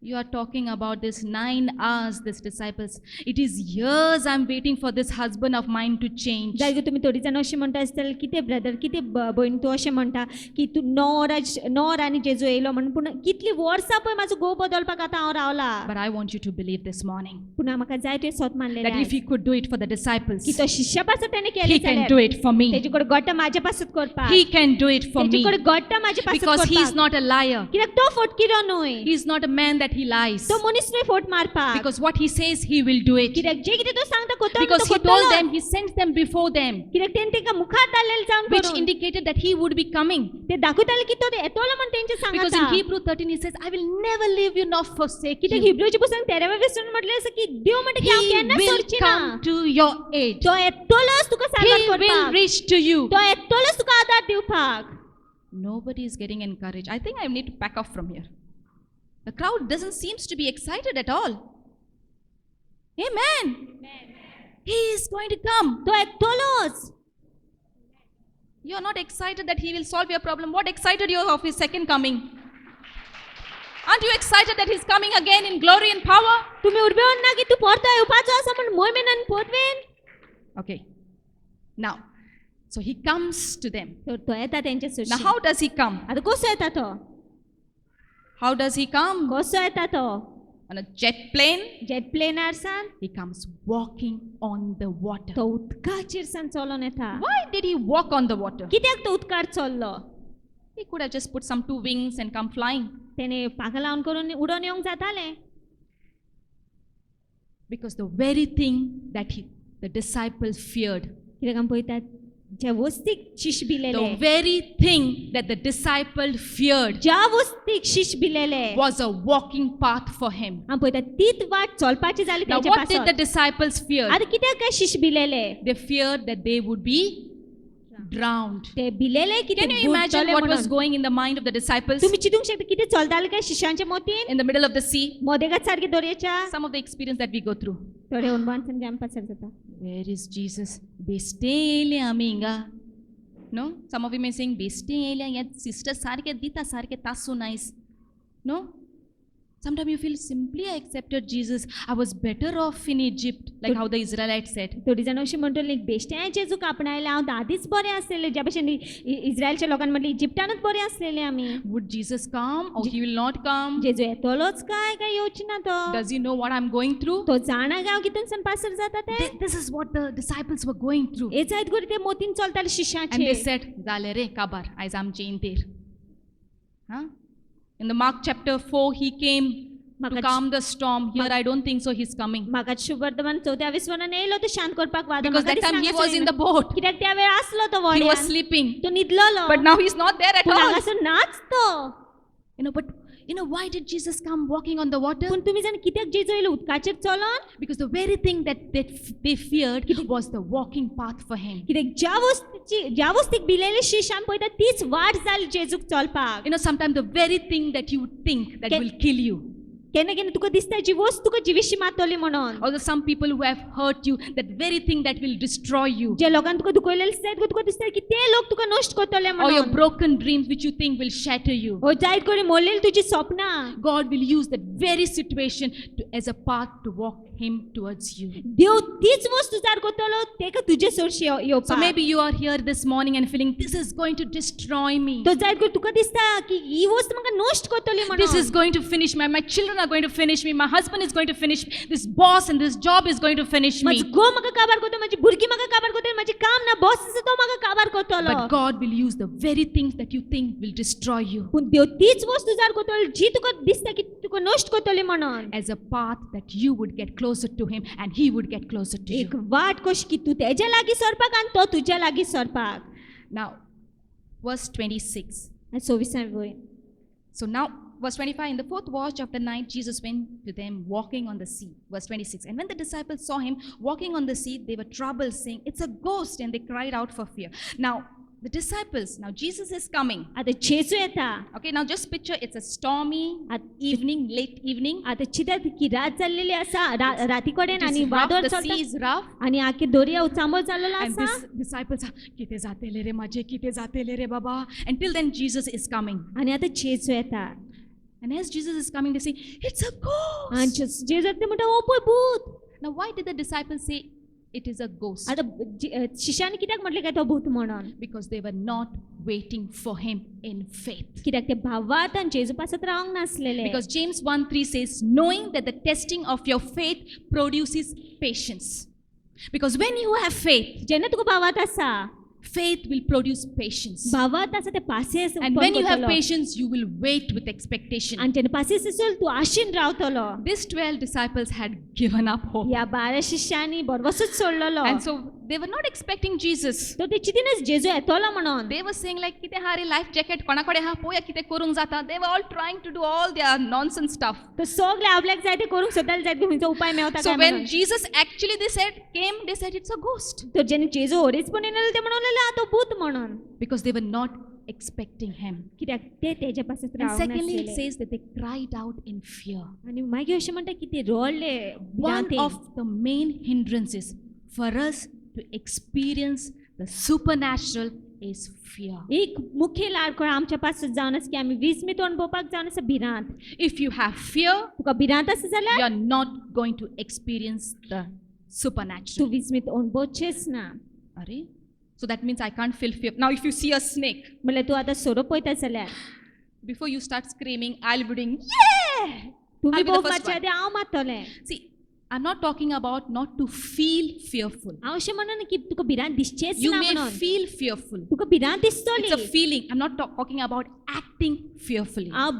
you are talking about this 9 hours, this disciples. It is years I'm waiting for this husband of mine to change." जाय गो तुमी थोडी जाण अशें म्हणटा आसतले कितें ब्रदर कितें भयण तूं अशें म्हणटा की तूं 9 वरां आनी जेजू येयलो म्हणून पूण कितलीं वर्सां पळय म्हाजो घोव बदलपाक आतां हांव Rawla. But I want you to believe this morning पूण म्हाका जाय तुवें स्वत मानलेलें that if he could do it for the disciples, की तो शिष्या पासत ताणें he केलें can do it for me. तेजे कडेन घट्ट म्हाज्या पासत करपाक. He can do it for तेजे me कडेन घट्ट म्हाज्या पासत because he is करपाक. not a liar. कित्याक तो फटकिरो न्हय. He is not a man that that he lies. तो मनीस न्हय फोट मारपाक Because what he says, he will do it. कित्याक जे कितें तो सांगता कोत्तो Because he told them, he sent them before them, कित्याक तेणें तांकां मुखार धाडलेलें जावन which करून indicated that he would be coming. ते दाखयताले की तो येतलो म्हण तेंचे Because सांगता in Hebrew 13 he says, I will never leave you nor forsake कित्याक you. हिब्रूच्या पुस्तकांत 13व्या वचनांत म्हटलें आसा की देव म्हणटा की हांव He केन्ना will सोडची ना come to your aid. तो येतलोच तुका He सारवार will करपाक reach to you. तो येतलोच तुका आदार दिवपाक Nobody is getting encouraged. I think I need to pack off from here. The crowd doesn't seems to be excited at all. Amen. He is going to come. तो येतलोच You are not excited that he will solve your problem. What excited you of his second coming? Aren't you excited that he's coming again in glory and power? तुम्ही उर्बेवन ना की तू परतो येवपाचो आसा म्हण मोहिमेन आनी पोरवेन Okay. Now, so he comes to them. तो येता तेंचे Now, sushi how does he come? आतां कसो येता तो How does he come? कसो येता तो On a jet plane? Jet planar सान He comes walking on the water. तो उदकाचेर सान चलोन येता Why did he walk on the water? कित्याक तो उदकार चल्लो He could have just put some two wings and come flying. तेणे पाखां लावन करून उडोन येवंक जातालें Because the very thing that the disciples feared, कित्याक आमी पळयतात जे वस्तीक शिश भिलेले the very thing that the disciple feared ज्या वस्तीक शिश भिलेले was a walking path for him. आमी पळयतात तीच वाट चलपाची जाली Now, तेंचे what did the पासत disciples fear? आतां कित्याक काय शिश भिलेले They feared that they would be drowned. ते भिलेले कितें Can you imagine what was going in the mind of the disciples तुम्ही चिंतूंक शकता कितें चलताले काय शिशांच्या मोतीन in the middle of the sea? मोदेगात सारखे दर्याच्या Some of the experience that we go through. थोडे अनुभवांतल्यान जे आमी पासर जाता Where is Jesus? Beste aminga. No? Some of you may saying, Beste ya sister sarke dita sarke tasu nice. No? Sometimes you feel simply I accepted Jesus. I was better off in Egypt, like how the Israelites said. थोडी जाणां अशीं म्हणटलीं बेश्टे जेजूक आपणायले हांव आदींच बरें आसलेलें ज्या भशेन इस्रायलच्या लोकांनी म्हटलें इजिप्टानूच बरें आसलेले आमी Would Jesus come or he will not come? जेजू येतलोच काय येवची ना तो Does he know what I'm going through? तो जाणा काय हांव कितून पासर जाता ते This is what the disciples were going through. हे जायत करून ते मोतीन चलताले And they शिशांचे said, Zale re kabar, as amche inter. Huh? In the Mark chapter 4, he came to calm the storm. Here, I don't think so he's coming. म्हाका शुभ वर्तमान 4व्या विस्वनान येयलो तो शांत करपाक वादळ Because that time he was in the boat. कित्याक त्या वेळ आसलो तो He was व्हड्यान sleeping. तो न्हिदलोलो But now he's not there at पूण all. हांगासर नाच तो But why did Jesus come walking on the water? पूण तुमी जाण कित्याक जेजू येयलो उदकाचेर चलोन Because the very thing that they feared was the walking path for him. कित्याक ज्या वस्तीक भिलेले शिश आमी पळयता तीच वाट जाली जेजूक चलपाक Sometimes the very thing that you think that will kill you. केन्ना केन्ना तुका दिसता जी वस्त तुका जिवीशी मारतली म्हणून Or some people who have hurt you, that very thing that will destroy you. जे लोकांनी तुका दुखयलेले आसता तुका दिसता की ते लोक तुका नश्ट करतले Or your म्हणून broken dreams which you think will shatter you. ओ जायत करून मोडलेली तुजी स्वप्नां God will use that very situation as a path to walk him towards you. देव तीच वस्त तुजार करतलो तेका तुजे सोडशी So येवपाक maybe you are here this morning and feeling this is going to destroy me. तो जायत करून तुका दिसता की ही वस्त म्हाका नश्ट करतली This म्हणून is going to finish me. My children are going to finish me. My husband is going to finish me. This boss and this job is going to finish me. माझी गो म्हाका काबार करतो माझी भुरगीं म्हाका काबार करतली माझी काम ना बॉस आसा तो म्हाका काबार करतलो But God will use the very things that you think will destroy you पूण देव तीच वस्त तुजार करतलो जी तुका दिसता की तुका नश्ट करतली म्हणून as a path that you would get closer to him and he would get closer to एक you. वाट कशी की तू तेज्या लागीं सरपाक आनी तो तुज्या लागीं सरपाक Now, verse 26. आनी 26 वय So now, verse 25, in the fourth watch of the night, Jesus went to them walking on the sea. Verse 26, and when the disciples saw him walking on the sea, they were troubled, saying, it's a ghost, and they cried out for fear. Now, the disciples, now Jesus is coming. आतां जेजू येता Okay, now just picture it's a stormy evening, late evening. आतां चिंतात की रात जाल्लेली आसा राती कडेन It आनी is rough, वादळ the sea चलता is rough. आनी आख्खे दर्या उचांबळ जाल्लो And आसा these disciples are, kite zatele re maje, kite zatele re baba. Until then, Jesus is coming. आनी आतां जेजू येता And as Jesus is coming, they say, it's a ghost. आनी जेजू येता म्हणटा ओ पळय भूत Now, why did the disciples say it is a ghost? आतां शिशांनी कित्याक म्हटलें काय तो भूत म्हणून Because they were not waiting for him in faith. कित्याक ते भावात आनी जेजू पासत रावंक नासलेले Because James 1:3 says, knowing that the testing of your faith produces patience. Because when you have faith, जेन्ना तुका भावात आसा faith will produce patience. भावात आसा ते पासियेंस And when you have patience, you will wait with expectation. आणि तेने पासियेंस असेल तू आशीन रावतलो. These 12 disciples had given up hope. या 12 शिष्यांनी बरवसच सोडलेलो. And so they were not expecting Jesus. तो ते चिंतीनच जेजू येतलो म्हणून. They were saying like, kite ha re life jacket, कोणाकडे हा पोया किते करूंक जाता. They were all trying to do all their nonsense stuff. तो सगळे आपल्याक जाय ते करूंक सोदताले जाय खंयचो उपाय मेवता So काय when म्हणून. Jesus actually they said it's a ghost. तो जेने जेजू होरीचपण येयले ते म्हणलेले आ तो भूत म्हणून. Because they were not expecting him. कित्याक ते तेजे पासत And रावना secondly, it आसले. says that they cried out in fear. आणि मागीर अशें म्हणटा की ते रडले One भिरांतेन. of the main hindrances for us to experience the supernatural is fear. एक मुख्य लाडखोळ आमच्या पासत जावन आसा की आमी विस्मित अणभवपाक जावन आसा भिरांत. If you have fear, तुका भिरांत आसा जाल्यार you are not going to experience the तूं supernatural. विस्मित अणभवचेच ना. Are? So that means I can't feel fear. Now if you see a snake, म्हणल्यार तूं आतां सोरो पळयता जाल्यार before you start screaming, I'll be doing, yeah! तुमी I'll be the बोक first मारच्या one. आदी हांव मारतलें. See, I'm not talking about not to feel fearful. हांव अशें म्हणना की तुका भिरांत दिसचेच You ना may म्हणून. feel fearful. तुका भिरांत It's a दिसतली. feeling. I'm not talking about acting fearfully. हांव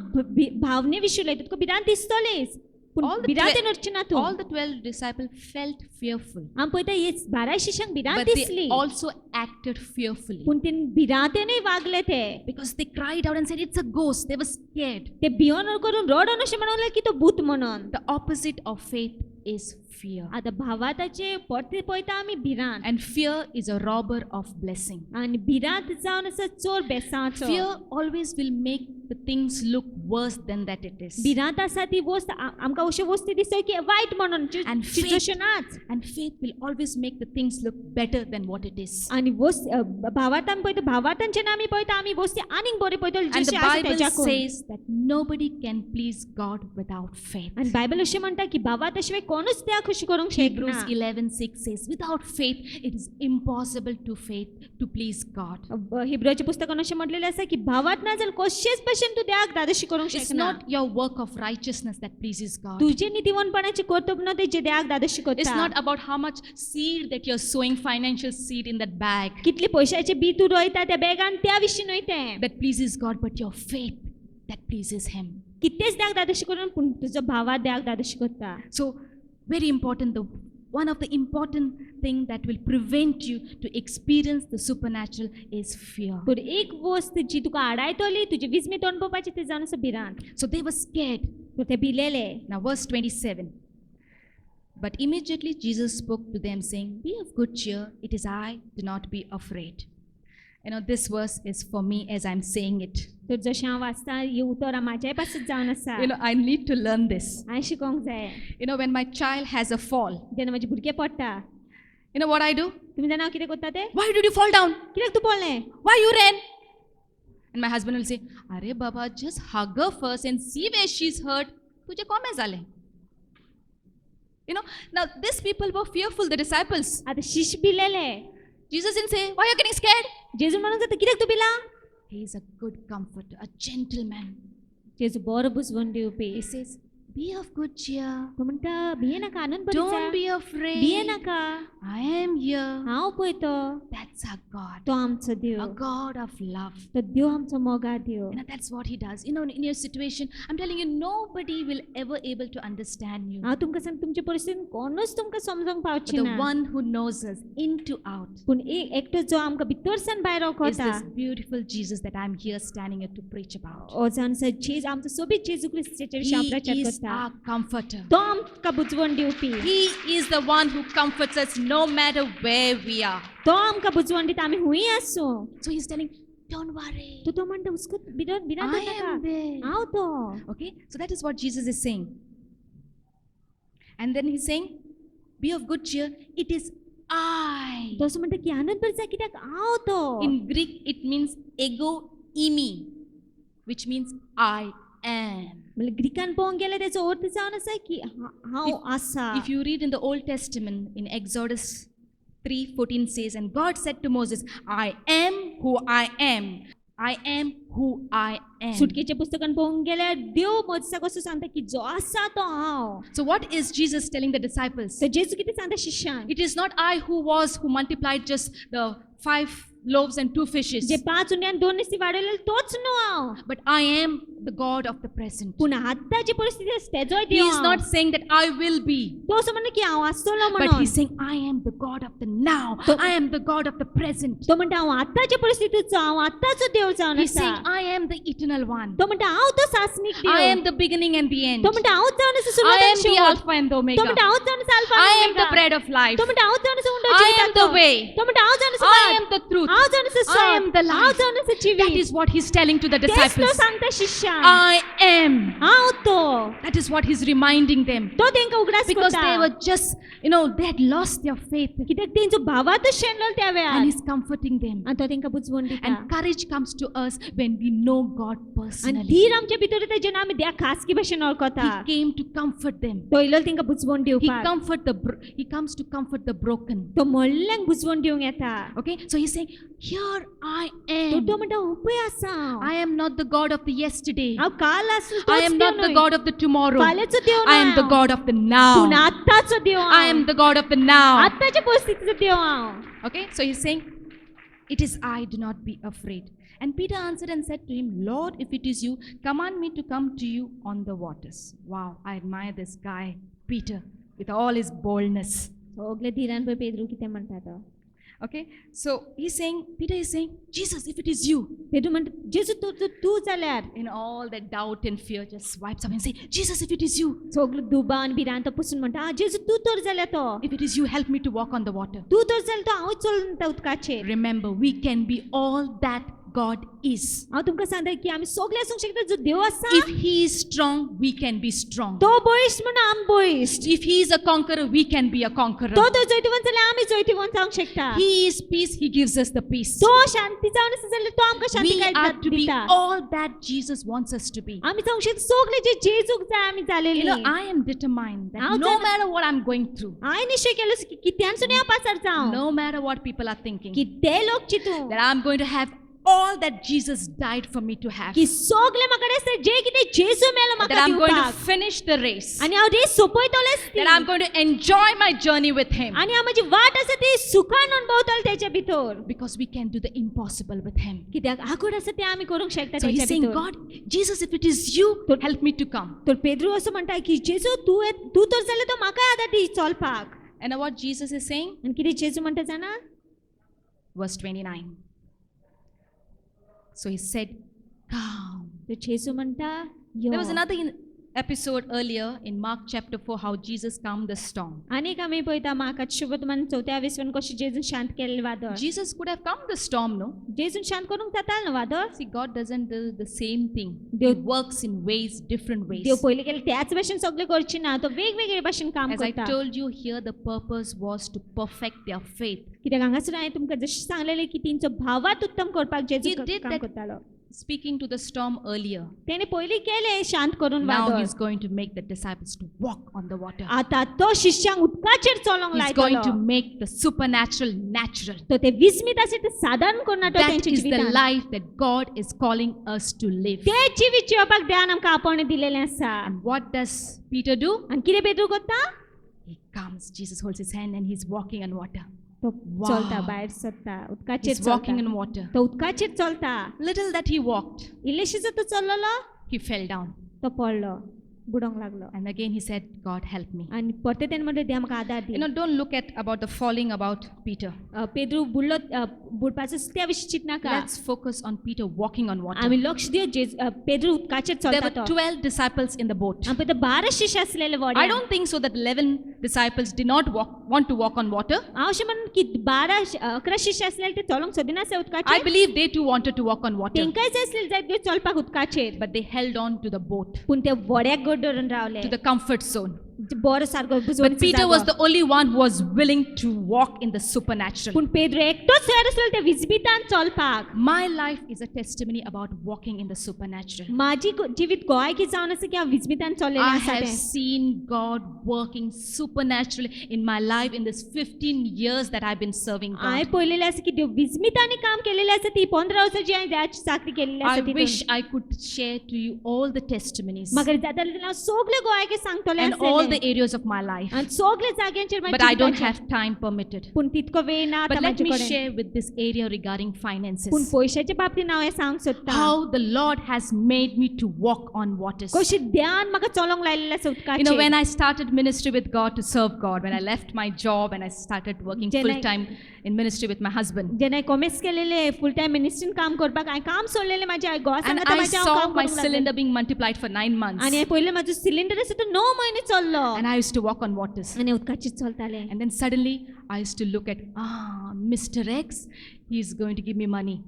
भावने विशीं उलयता तुका भिरांत दिसतलीच. पूण All the भिरांतें नडचें ना तूं. All the 12 disciples felt fearful, हांव पळयता हे 12 शिश्यांक भिरांत but they दिसली. also acted fearfully पूण तेन भिरांतेनूय वागले ते. because they cried out and said, "It's a ghost." They were scared. ते भियोन करून रडोन अशें म्हणलें की तो भूत म्हणून. The opposite of faith is fear, आतां भावाताचे परते पळयता आमी भिरांत. and fear is a robber of blessing. आनी भिरांत जावन आसा चोर बेसांचो. Fear always will make the things look worse than that it is. भिरांत आसा ती वस्त आमकां अश्यो वस्ती दिसता की वायट म्हणून And faith- तशें नाच. And faith will always make the things look better than what it is. आनी भावातान पळयता भावातांचे आमी पळयता आमी वस्ती आनीक बरी पळयतली And the जशी आसा Bible तेच्याकून. says that nobody can please God without faith. आनी बायबल अशें म्हणटा की भावाता शिवाय कोणूच त्या खुशी करूंक Hebrews शकना. 11:6 says, without faith, it is impossible to please God. हिब्रूच्या पुस्तकान अशें म्हटलेलें आसा की भावात ना जाल्यार कशेच भशेन तूं देवाक दादोशी करूंक It's शकना. not your work of righteousness that pleases God. तुजे नितीवनपणाचे कर्तव्य न्हू ते जे देवाक दादोशी It's करता. not about how much seed that you're sowing, financial seed in that bag कितले पयशाचे बी तूं रोयता त्या बॅगान त्या विशीं न्हय तें. that pleases God, but your faith that pleases Him. कितेंच देवाक दादोशी करून पूण तुजो भावात देवाक दादोशी करता. So, very important, one of the important thing that will prevent you to experience the supernatural is fear. पूण एक वस्त जी तुका आडायतली तुजे विस्मीत अणभवपाची ते जावन आसा भिरांत. So they were scared. सो ते भिलेले. Now, verse 27. But immediately Jesus spoke to them, saying, "Be of good cheer, it is I, do not be afraid." You know, this verse is for me as I'm saying it. तर जशें हांव वाचता ही उतरां म्हाज्याय पासत जावन आसा. You know, I need to learn this. हांवें शिकोंक जाय. You know, when my child has a fall, जेन्ना म्हाजे भुरगे पडटा you know what I do? तुमी जाणा हांव कितें करता ते? Why did you fall down? कित्याक तूं पडलें? Why you ran? And my husband will say, "Arey Baba, just hug her first and see where she's hurt. Tujhe kome zale." You know, now these people were fearful, the disciples. आतां शिश्य भिलेले. Jesus didn't say, "Why are you getting scared?" जेजू म्हणून जाता कित्याक तूं भिला? He is a good comforter, a gentleman. जेजू बरो बुजवण दिवपी. He says, "Be of good cheer. तो म्हणटा भिये नाका आनंद भरीत Don't जा. be afraid. भिये नाका. I am here." हांव पळयतो. That's our God, तो आमचो देव. a God of love. तो देव आमचो मोगा देव. You know, that's what He does. You know, in your situation, I'm telling you, nobody will ever able to understand you. हांव तुमकां सांग तुमचे परिस्थितीन कोणूच तुमकां समजोंक But पावची the ना. one who knows us in to out पूण एकटो जो आमकां भितरसान भायर is वखता. this beautiful Jesus that I'm here standing here to preach about. हो जावन आसा जेज आमचो सोबीत जेजू क्रिस्ताचे विशीं हांव प्रचार He is करता. our comforter. तो आमकां बुजवण दिवपी. He is the one who comforts us no matter where we are. तो आमकां बुजवण दिता आमी हुंय आसूं. So He's telling, don't worry. तो म्हणटा हुस्कत भिरांत I नाका. am there. हांव तो. Okay, so that is what Jesus is saying. And then He's saying, be of good cheer. It is I. तो असं म्हणटा की आनंद भर जा कित्याक हांव तो. In Greek, it means ego eimi, which means I am. म्हणजे ग्रीकान पळोवंक गेल्यार तेचो अर्थ जावन आसा की हांव आसा. If you read in the Old Testament, in Exodus 3:14 says, and God said to Moses, I am who I am. I am who I am. सुटकेच्या पुस्तकान पळोवंक गेल्यार देव मोसेसाक असो सांगता की जो आसा तो हांव. So what is Jesus telling the disciples? तर जेजू कितें सांगता शिष्यांक? It is not I who multiplied just the 5 loaves and 2 fishes. जे 5 उंडे आणि 2 नुस्ती वाडयलेले तोच न्हू हांव, But I am the God of the present. पूण आतांची परिस्थिती आसा तेजोय He देव is हांव. not saying that I will be, तो असो म्हणना की हांव आसतलो but म्हणून, he's saying I am the God of the now. I am the God of the present. तो म्हणटा हांव आतांच्या परिस्थितीचो, हांव आतांचो देव जावन He's आसा. saying I am the eternal one. तो म्हणटा हांव तो सासनीक देव. I am the beginning and the end. तो म्हणटा हांव जावन आसा I सुरवात am आनी the शेवट. Alpha and the तो Omega. म्हणटा हांव जावन आसा अल्फा I आनी am the omega. bread of life. तो म्हणटा हांव जावन आसा उंडो I am जिविताचो. the way. तो म्हणटा हांव जावन आसा I watt. am the truth. हांव जावन आसा I सत. am the हांव life. जावन आसा That जिवीत. is what he's telling to the तेच तो disciples. सांगता शिष्यांक. I am. हांव तो. That is what he's reminding them. तो तेंकां उगडास Because करता. they were just, they had lost their faith. कित्याक तेंचो भावातच शेणलो त्या And वेळार. he's comforting them. आनी तो तेंकां बुजवून दिता. And courage comes to us when we know God आनी personally. धीर आमच्या भितर येता जेन्ना आमी देवाक खासगी भशेन वळखता. He came to comfort them. तो इल्लो तेंकां बुजवून He दिवपाक. He comes to comfort the broken. तो मोडल्यांक बुजवून दिवंक येता. Okay, so he's saying, here I तो am. तो म्हणटा उपय आसा. I am not the God of the yesterday. हांव काल आसलो I तोच am देव not the न्हय. God of the tomorrow. फाल्यांचो Dev I am the न्हय. God of the पूण now. आत्ताचो देव I am हांव. the God of the now. आत्ताच्या परिस्थितीचो देव हांव. Okay, so he's saying, it is I, do not be afraid. And Peter answered and said to him, Lord, if it is you, command me to come to you on the waters. Wow, I admire this guy, Peter, with all his boldness. सगळे धीरान पळय पेद्रू कितें म्हणटा तो. Okay, so Peter is saying, Jesus, if it is you. Pedro म्हणटा जेजू तू जाल्यार. All that doubt and fear just wipes away and say, Jesus, if it is you. सगळो दुबान भिरांत तो पुसून म्हणटा जेजू तू तर जाल्यार तो. If it is you, help me to walk on the water. तू तर जाल्यार तो हांव चलता उदकाचेर. Remember, we can be all that God is. हांव तुमकां सांगता की आमी सगळे आसूंक शकता जो देव आसा. If he is strong, we can be strong. तो बळिश्ट म्हणून आमी बळिश्ट. If he is a conqueror, we can be a conqueror. तो तर जैतवंत जाल्यार आमी जैतवंत जावंक शकता. He is peace, he gives us the peace. तो शांती जावन आसा जाल्यार तो आमकां शांती We are to be दिता. all that Jesus wants us to be. आमी जावंक शकता सगळे जे जेजूक जाय आमी जालेली. I am determined that हांव no जाणा- matter what I'm going through, हांवें निश्चय केलो की कित्यानसून ह्या पासार जावं. no matter what people are thinking, कितें लोक चिंतू. that I'm going to have all that Jesus died for me to have. की सगळे म्हाका आसा जे कितें जेजू मेलो That म्हाका I'm going to दिवपाक. finish the race. आनी हांव रेस सोंपयतलेंच ती. That I'm going to enjoy my journey with him. आनी हांव म्हजी वाट आसा ती सुखान अणभवतलें तेच्या भितर. Because we can do the impossible with him. कित्याक आगोड आसा तें आमी करूंक शकता So he's तेच्या saying, भितर. God, Jesus, if it is you, help me to come. तर पेद्रू असो म्हणटा की जेजू तू तर जाल्यार तो म्हाका आदार दी चलपाक. And now what Jesus is saying? आनी कितें जेजू म्हणटा जाणा. Verse 29. So he said, come. तर जेजू म्हणटा यो. There was another episode earlier in Mark chapter 4 how Jesus calmed the storm. आनीक आमी पळयता मार्काच्या शुभवर्तमान 4थ्या विसवन कशें जेजून शांत केलें वादळ. Jesus could have calmed the storm, no? जेजून शांत करूंक जातालें न्हू वादळ. See, God doesn't do the same thing. He Dev- works in ways, different ways. देव पयलीं केलें त्याच भशेन सगळें करची ना, तो वेगवेगळे भशेन काम As I करता. told you here, the purpose was to perfect their faith. कित्याक हांगासर हांवें तुमकां जशें सांगलेलें की तेंचो भावात उत्तम करपाक He जेजू did काम that. करतालो. Speaking to the storm earlier. तेणे पयलीं केलें शांत करून Now वादळ. he's going to make the disciples to walk on the water. आतां तो शिष्यांक उदकाचेर चलोंक He's going to लायतलो. make the supernatural natural. तो ते विस्मीत आसा ते साधारण करना तो That तेंच्या is the जिवितांत. life that God is calling us to live. ते जिवीत जियोपाक देवान आमकां आपणे दिलेलें आसा. And what does Peter do? आनी कितें पेद्रू करता. He comes. Jesus holds his hand and he's walking on water. तो Wow. चलता भायर सरता उदकाचेर He's walking चलता. on water. तो उदकाचेर चलता. Little that he walked, इल्लेशें तो चललो he fell down. तो पडलो बुडोंक लागलो. And again he said, God help me. आनी परते तेणें म्हणलें देव म्हाका आदार दी. Don't look at about the falling about Peter. Pedro बुडलो बुडपाचो त्या विशीं चिंतनाका. Let's focus on Peter walking on water. आमी लक्ष दियो पेद्रू उदकाचेर There चलता were तो. 12 disciples in the boat. आमी पळयता 12 शिश्य आसलेले I व्हड्यान. don't think so that 11 disciples did not want to walk on water. हांव अशें म्हणून की 11 शिश्य आसलेले ते चलोंक सोदिनासले I उदकाचेर. believe they too wanted to walk on water. तेंकाय जाय आसलेले जाय त्यो चलपाक उदकाचेर. But they held on to the boat, पूण ते व्हड्याक घट धरून रावले. to the comfort zone. बरो सारको बुजवणीचो But Peter जागो. was the only one who was willing to walk in the supernatural. पूण पेद्रू एकटोच तयार आसलो ते विजबितान चलपाक. My life is a testimony about walking in the supernatural. माझी जिवीत गोंयकी जावन आसा की हांव विजबितान चललेलें I आसा have तें. seen God working supernaturally in my life in this 15 years that I've been serving हांवें God. पळयलेलें आसा की देव विजबितांनी काम केलेलें आसा ती 15 वर्सांची हांवें देवाची चाकरी केलेली I आसा तितून. wish I could share to you all the testimonies म्हाका जातालें जाल्यार हांव सगळे गोंयकी सांगतलें and all the areas of my life. आणि सगळे जाग्यांचेर But I don't have time permitted. पूण तितको वेळ ना But आता let me माझे कडेन share with this area regarding पूण finances. पयशाच्या बाबतींत हांव हें सांगूंक सोदतां How the Lord has made me to walk on waters. कशें ध्यान म्हाका चलोंक लायलेलें आसा You know, उदकाचेर when I started ministry with God to serve God, when I left my job and I started working Then I- full time in ministry with my husband, जेन्ना कॉमेर्स केलेले full time मिनिस्ट्रीन काम करपाक हांवें काम सोडलेलें म्हाज्या घोवा and सांगाता I म्हाज्या हांव saw काम my करूंक लागलें. cylinder being multiplied for 9 months, आनी हांवें पयलें म्हाजो सिलिंडर आसा तो 9 म्हयने चल्लो and I used to walk on waters. आनी उदकाचेर चलतालें And then suddenly I used to look at, Mr. X, he's going to give me money.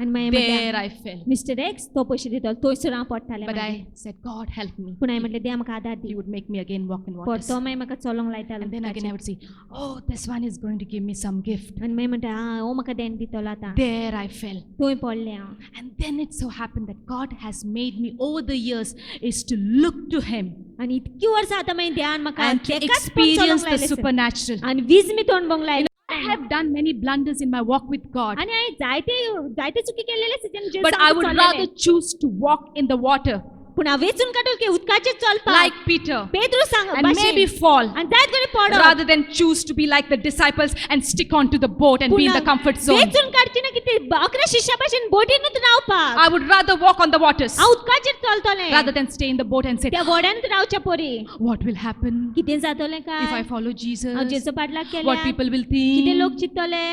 आनी मागीर There म्हटलें I fell. मिस्टर एक्स तो पयशे दितलो थंयसर हांव पडटालें But मागीर. I said, God, help me. पूण हांवें म्हटलें देवा म्हाका आदार दी He would make me again walk in waters. परतो मागीर म्हाका चलोंक लायतालो And then again I would see, oh, this one is going to give me some gift. आनी मागीर म्हणटा हो म्हाका देण दितलो आतां There I fell. थंय पडलें हांव And then it so happened that God has made me over the years is to look to Him आनी इतकी वर्सां आतां मागीर ध्यान म्हाका and to तेकाच पळोवन experience चलोंक the लायलें supernatural. आनी वीज मी तोंडवंक लायलें I have done many blunders in my walk with God, आनी हांवें जायते चुकी केलेले आसा जेन्ना जेजू but I आमकां would चलयलें. rather choose to walk in the water पूण हांव वेचून काडून की उदकाचेर चलपाक like Peter पेद्रू सांग and maybe fall आनी जायत कडेन पडप rather than choose to be like the disciples and stick on to the boat and be in the comfort zone. वेचून काडची ना की ते 11 शिश्या भाशेन बोटीनूच रावपाक I would rather walk on the waters हांव उदकाचेर चलतलें rather than stay in the boat and say, त्या व्हड्यानूच रावच्या परी what will happen कितें जातलें if I काय follow Jesus? हांव जेजू पाटलाग What केल्या people will कितें think? लोक चिंततले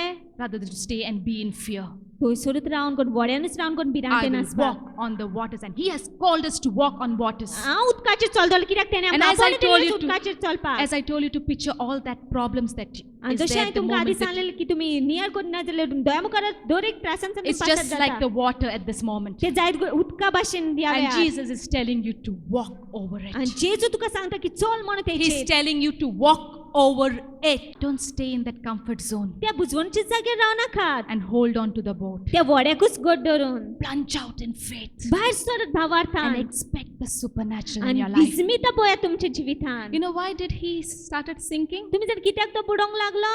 Rather than to stay and be in fear. थंयसरूच Ravan कोण व्हड्यानूच रावन कोण I भिरांते will नासपाक walk on the waters, and He has called us to walk on waters. हांव उदकाचेर चलतलें कित्याक तेणें And आमकां as I आपणें told दिलें you to- उदकाचेर चलपाक As I told you to picture all that problems that आनी is जशें there हांवें at the तुमकां आदी moment. that सांगलेलें की तुमी नियर करना जाल्यार दोया मुखार दर एक त्रासान It's just like the water at this moment. ते जायत उदका भाशेन या And वेळार. Jesus is telling you to walk over आनी it. जेजू तुका सांगता की चल म्हणून He's तेचेर telling you to walk over it. Don't stay in that comfort zone त्या बुजवणच्या जाग्यार राव नाकात and hold on to the boat. त्या व्हड्याकूच घट धरून Plunge out in faith भायर सरत and भावार्थान expect the supernatural in आनी your life. विस्मिता पळया तुमच्या जिवितान You know why did he started sinking? तुमी जर कित्याक तो बुडोंक लागलो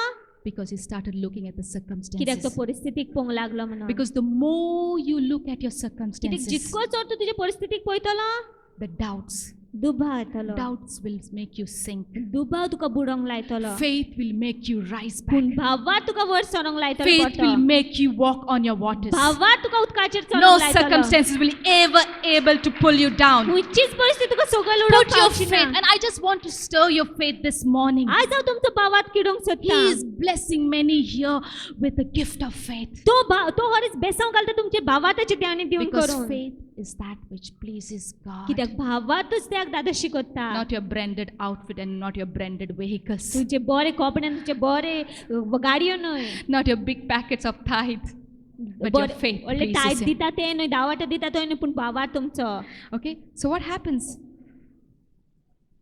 Because he started looking at the कित्याक तो circumstances. परिस्थितीक पळोवंक लागलो म्हणून Because the more you look at your कित्याक circumstances, जितको चड तूं तुज्या परिस्थितीक पळयतलो the doubts दुबाव येतलो Doubts will make you sink. दुबाव तुका बुडोंक लायतलो Faith will make you rise back. पूण भावार तुका वयर सरोंक लायतलो Faith परतो. will make you walk on your waters. भावार तुका उदकाचेर No चलोंक लायतलो circumstances will ever able to pull you down. खंयचीच परिस्थिती तुका सकयल उडोवंक Put your पावची faith, ना. and I just want to stir your faith this morning. आज हांव तुमचो भावात किडोंक He सोदता is blessing many here with the gift of faith. तो हरीच बेसांव घालता तुमचे भावाताचे ध्यान दिवन Because करून faith is that which pleases God. कित्याक भावातूच त्याक दादा शिकोता Not your branded outfit and not your branded vehicles. तुझे बरे कपडे तुझे बरे गाडयो न्हय Not your big packets of tithe. But your faith व्हडले pleases टायप Him. दिता ते न्हय दावाटा दिता तो न्हय पूण भावार तुमचो Okay, so what happens?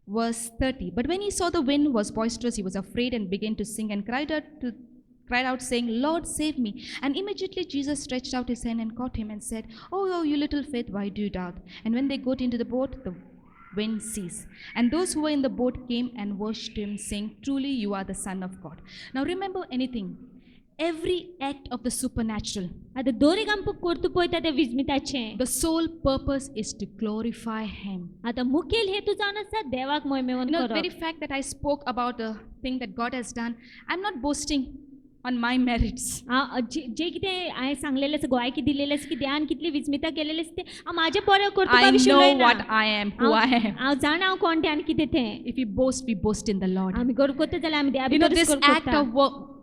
Verse 30. But when he saw the wind was boisterous, he was afraid and began to sing and cried out, saying, Lord, save me. And immediately Jesus stretched out his hand and caught him and said, Oh, you little faith, why do you doubt? And when they got into the boat, the wind ceased. And those who were in the boat came and worshipped him, saying, Truly, you are the Son of God. Now remember anything. Every act of the supernatural, आतां दोरीक आमकां करता पळयता ते विस्मिताचे the sole purpose is to glorify him. आतां मुखेल हेतू जावन आसा देवाक महिमेवन You know, the very करप fact that I spoke about the thing that God has done, I'm not boasting on my merits. जे कितें हांवें सांगलेलें आसा गोंयाकी दिलेलें आसा की देवान कितली विस्मिता केलेली आसा तें हांव म्हाजे बरें करता I विशीं know उलयना. what I am, who I am. हांव जाणा हांव कोण तें आनी कितें तें If we boast in the Lord. आमी गर्व करता जाल्यार आमी देवा You know, भितरच this गर्व act करता. of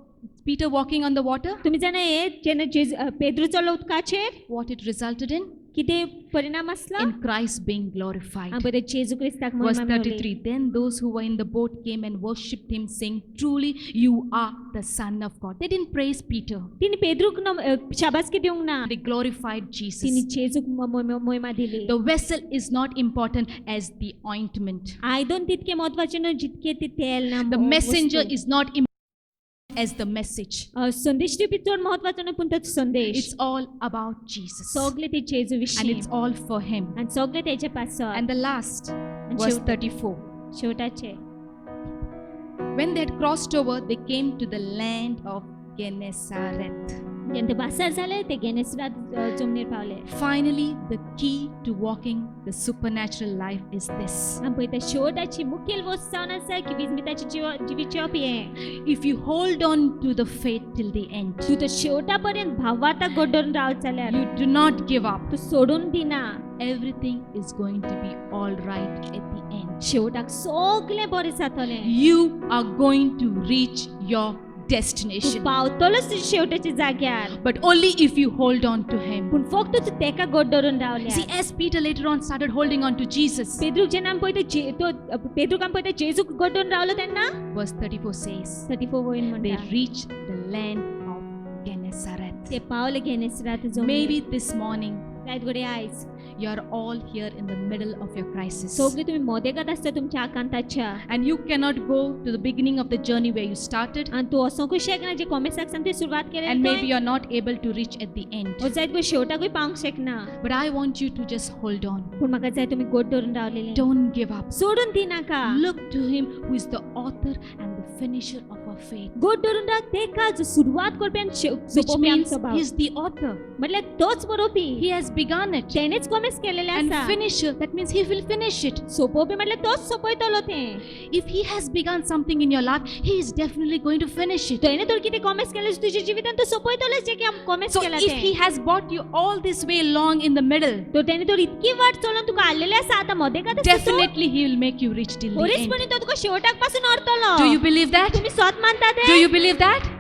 Peter walking on the water, तुमी जाणा हे जेन्ना पेद्रू चलो उदकाचेर what it resulted in? कितें परिणाम आसलो In Christ being glorified. हांव बरें जेजू क्रिस्ताक Verse महिमा मेळ्ळी. 33. Then those who were in the boat came and worshipped him, saying, Truly, you are the Son of God. They didn't praise Peter, तिणी पेद्रूक शाबासकी दिवंक ना they glorified तिणी Jesus. जेजूक महिमा दिली The vessel is not important as the ointment. आयदन तितके महत्वाचे न्हय जितके ते तेल ना The messenger is not important as the message. संदेश दिवपी चड महत्वाचो न्हय पूण तो संदेश It's all about Jesus. सगळे ते जेजू And विशीं it's all for him. आनी सगळे तेचे पासत And the last, verse 34. शेवटाचे When they had crossed over, they came to the land of Gennesaret. जेन्ना ते बासार जाले ते गेनेसरात जमनीर Pawle. Finally, the key to walking the supernatural life is this. आमी पळयता शेवटाची मुखेल वस्त जावन आसा की विस्मिताची जिवीचप हें. If you hold on to the faith till the end, तूं तर शेवटा पर्यंत भावार्था गोडोवन रावत जाल्यार you do not give up, तूं सोडून दिना. everything is going to be all right at the end. शेवटाक सगळें बरें जातलें. You are going to reach your तूं destination, पावतलोच तुज्या शेवटाच्या जाग्यार. but only if you hold on to Him. पूण फक्त तूं तेका गोड धरून रावल्या. See, as Peter later on started holding on to Jesus, पेद्रूक जेन्ना आमी पळयता पेद्रूक आमी पळयता जेजूक गोड धरून रावलो तेन्ना verse 34 says, 34 वयन they म्हणटा reached the land of Gennesaret. ते पावले गेनेसरात जमनीर. Maybe this morning आयज घडये आयज you are all here in the middle of your crisis, सगळी तुम्ही मोदेगात आसता तुमच्या आकांताच्या. and you cannot go to the beginning of the journey where you started, आनी तूं वसोंकूय शकना जे कोमेसाक सावन ती सुरवात and केलेली maybe थंय. you are not able to reach at the end. वा जायत पळय शेवटाकूय पावंक शकना. But I want you to just hold on. पूण म्हाका जाय तुमी गोड धरून रावलेले. Don't give up. सोडून दिनाका. Look to Him who is the author and the finisher of our faith. गोड धरून राव तेका जो सुरवात करपी आनी Which सोंपोवपी means आमचो भाव. He's the author. म्हटल्यार तोच बरोवपी. He has begun it. तेनेच कोमेस केलेले And आसा. finisher, that means He will finish it. सोंपोवपी म्हटल्यार तोच सोंपयतलो तें. If He has begun something in your life, He is definitely going to finish it. तेने तर कितें कोमेस केलें तुज्या जिवितांत तो सोंपयतलोच जे की आमी कोमेस So केला if He तें. has brought you all this way along in the middle, तो तेने तर इतकी वाट चलोवन तुका हाडलेलें आसा आतां मोदेगात आसा तूं. definitely He will make you reach till the end. खरेचपणी तो तुका शेवटाक पासून व्हरतलो. Do you believe that? तुम्ही स्वत मानता ते? Do you believe that?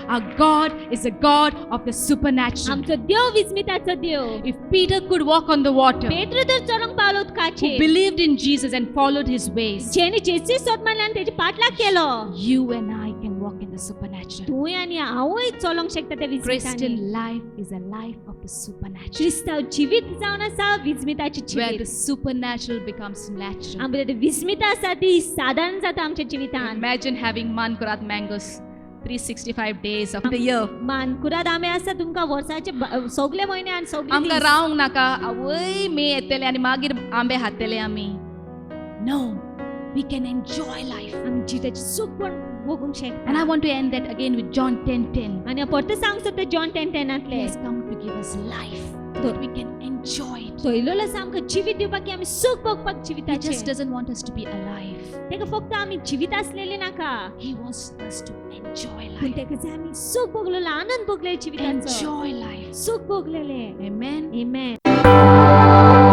Our God is a God of the supernatural. आमचो देव विस्मिताचो देव. If Peter could walk on the water, पेत्र तर चलोंक पावलो who उदकाचेर. believed in Jesus and followed His ways, जेणे जेची स्वत मानले आनी तेजी पाटलाग केलो. you and I can walk in the supernatural. तूंय आनी हांवूय चलोंक शकता त्या Christian विस्मितांनी. life is a life of the supernatural, क्रिस्ताव जिवीत जावन आसा विस्मिताची where the जिवीत. supernatural becomes natural. आमचे ते विस्मिता आसा ती साधारण जाता आमच्या जिवितांत. Imagine having mankurat mangoes 365 days of the year. Mankurad आंबे आसा तुमकां वर्साचे सगळे म्हयने आनी सगळे आमकां दीस. रावंक नाका आवय मे येतले आनी मागीर आंबे हाडटले आमी. No, we can enjoy life. आमी जिवीताची सूख पण भोगूंक And I शकता. want to end that again with John 10:10. आनी हांव परत सांगूंक सोदता John 10:10 He has come to give us life that we can enjoy it. तो इल्लो आसा आमकां जिवीत दिवपाक की आमी सूख भोगपाक He जिविताचें. just doesn't want us to be alive. तेका फक्त आमी जिवीत आसलेली नाका. He wants us to enjoy पूण life. तेका जाय आमी सूख भोगलेलो आनंद भोगलेले जिविताचो. Enjoy life. सूख भोगलेले. Amen. Amen.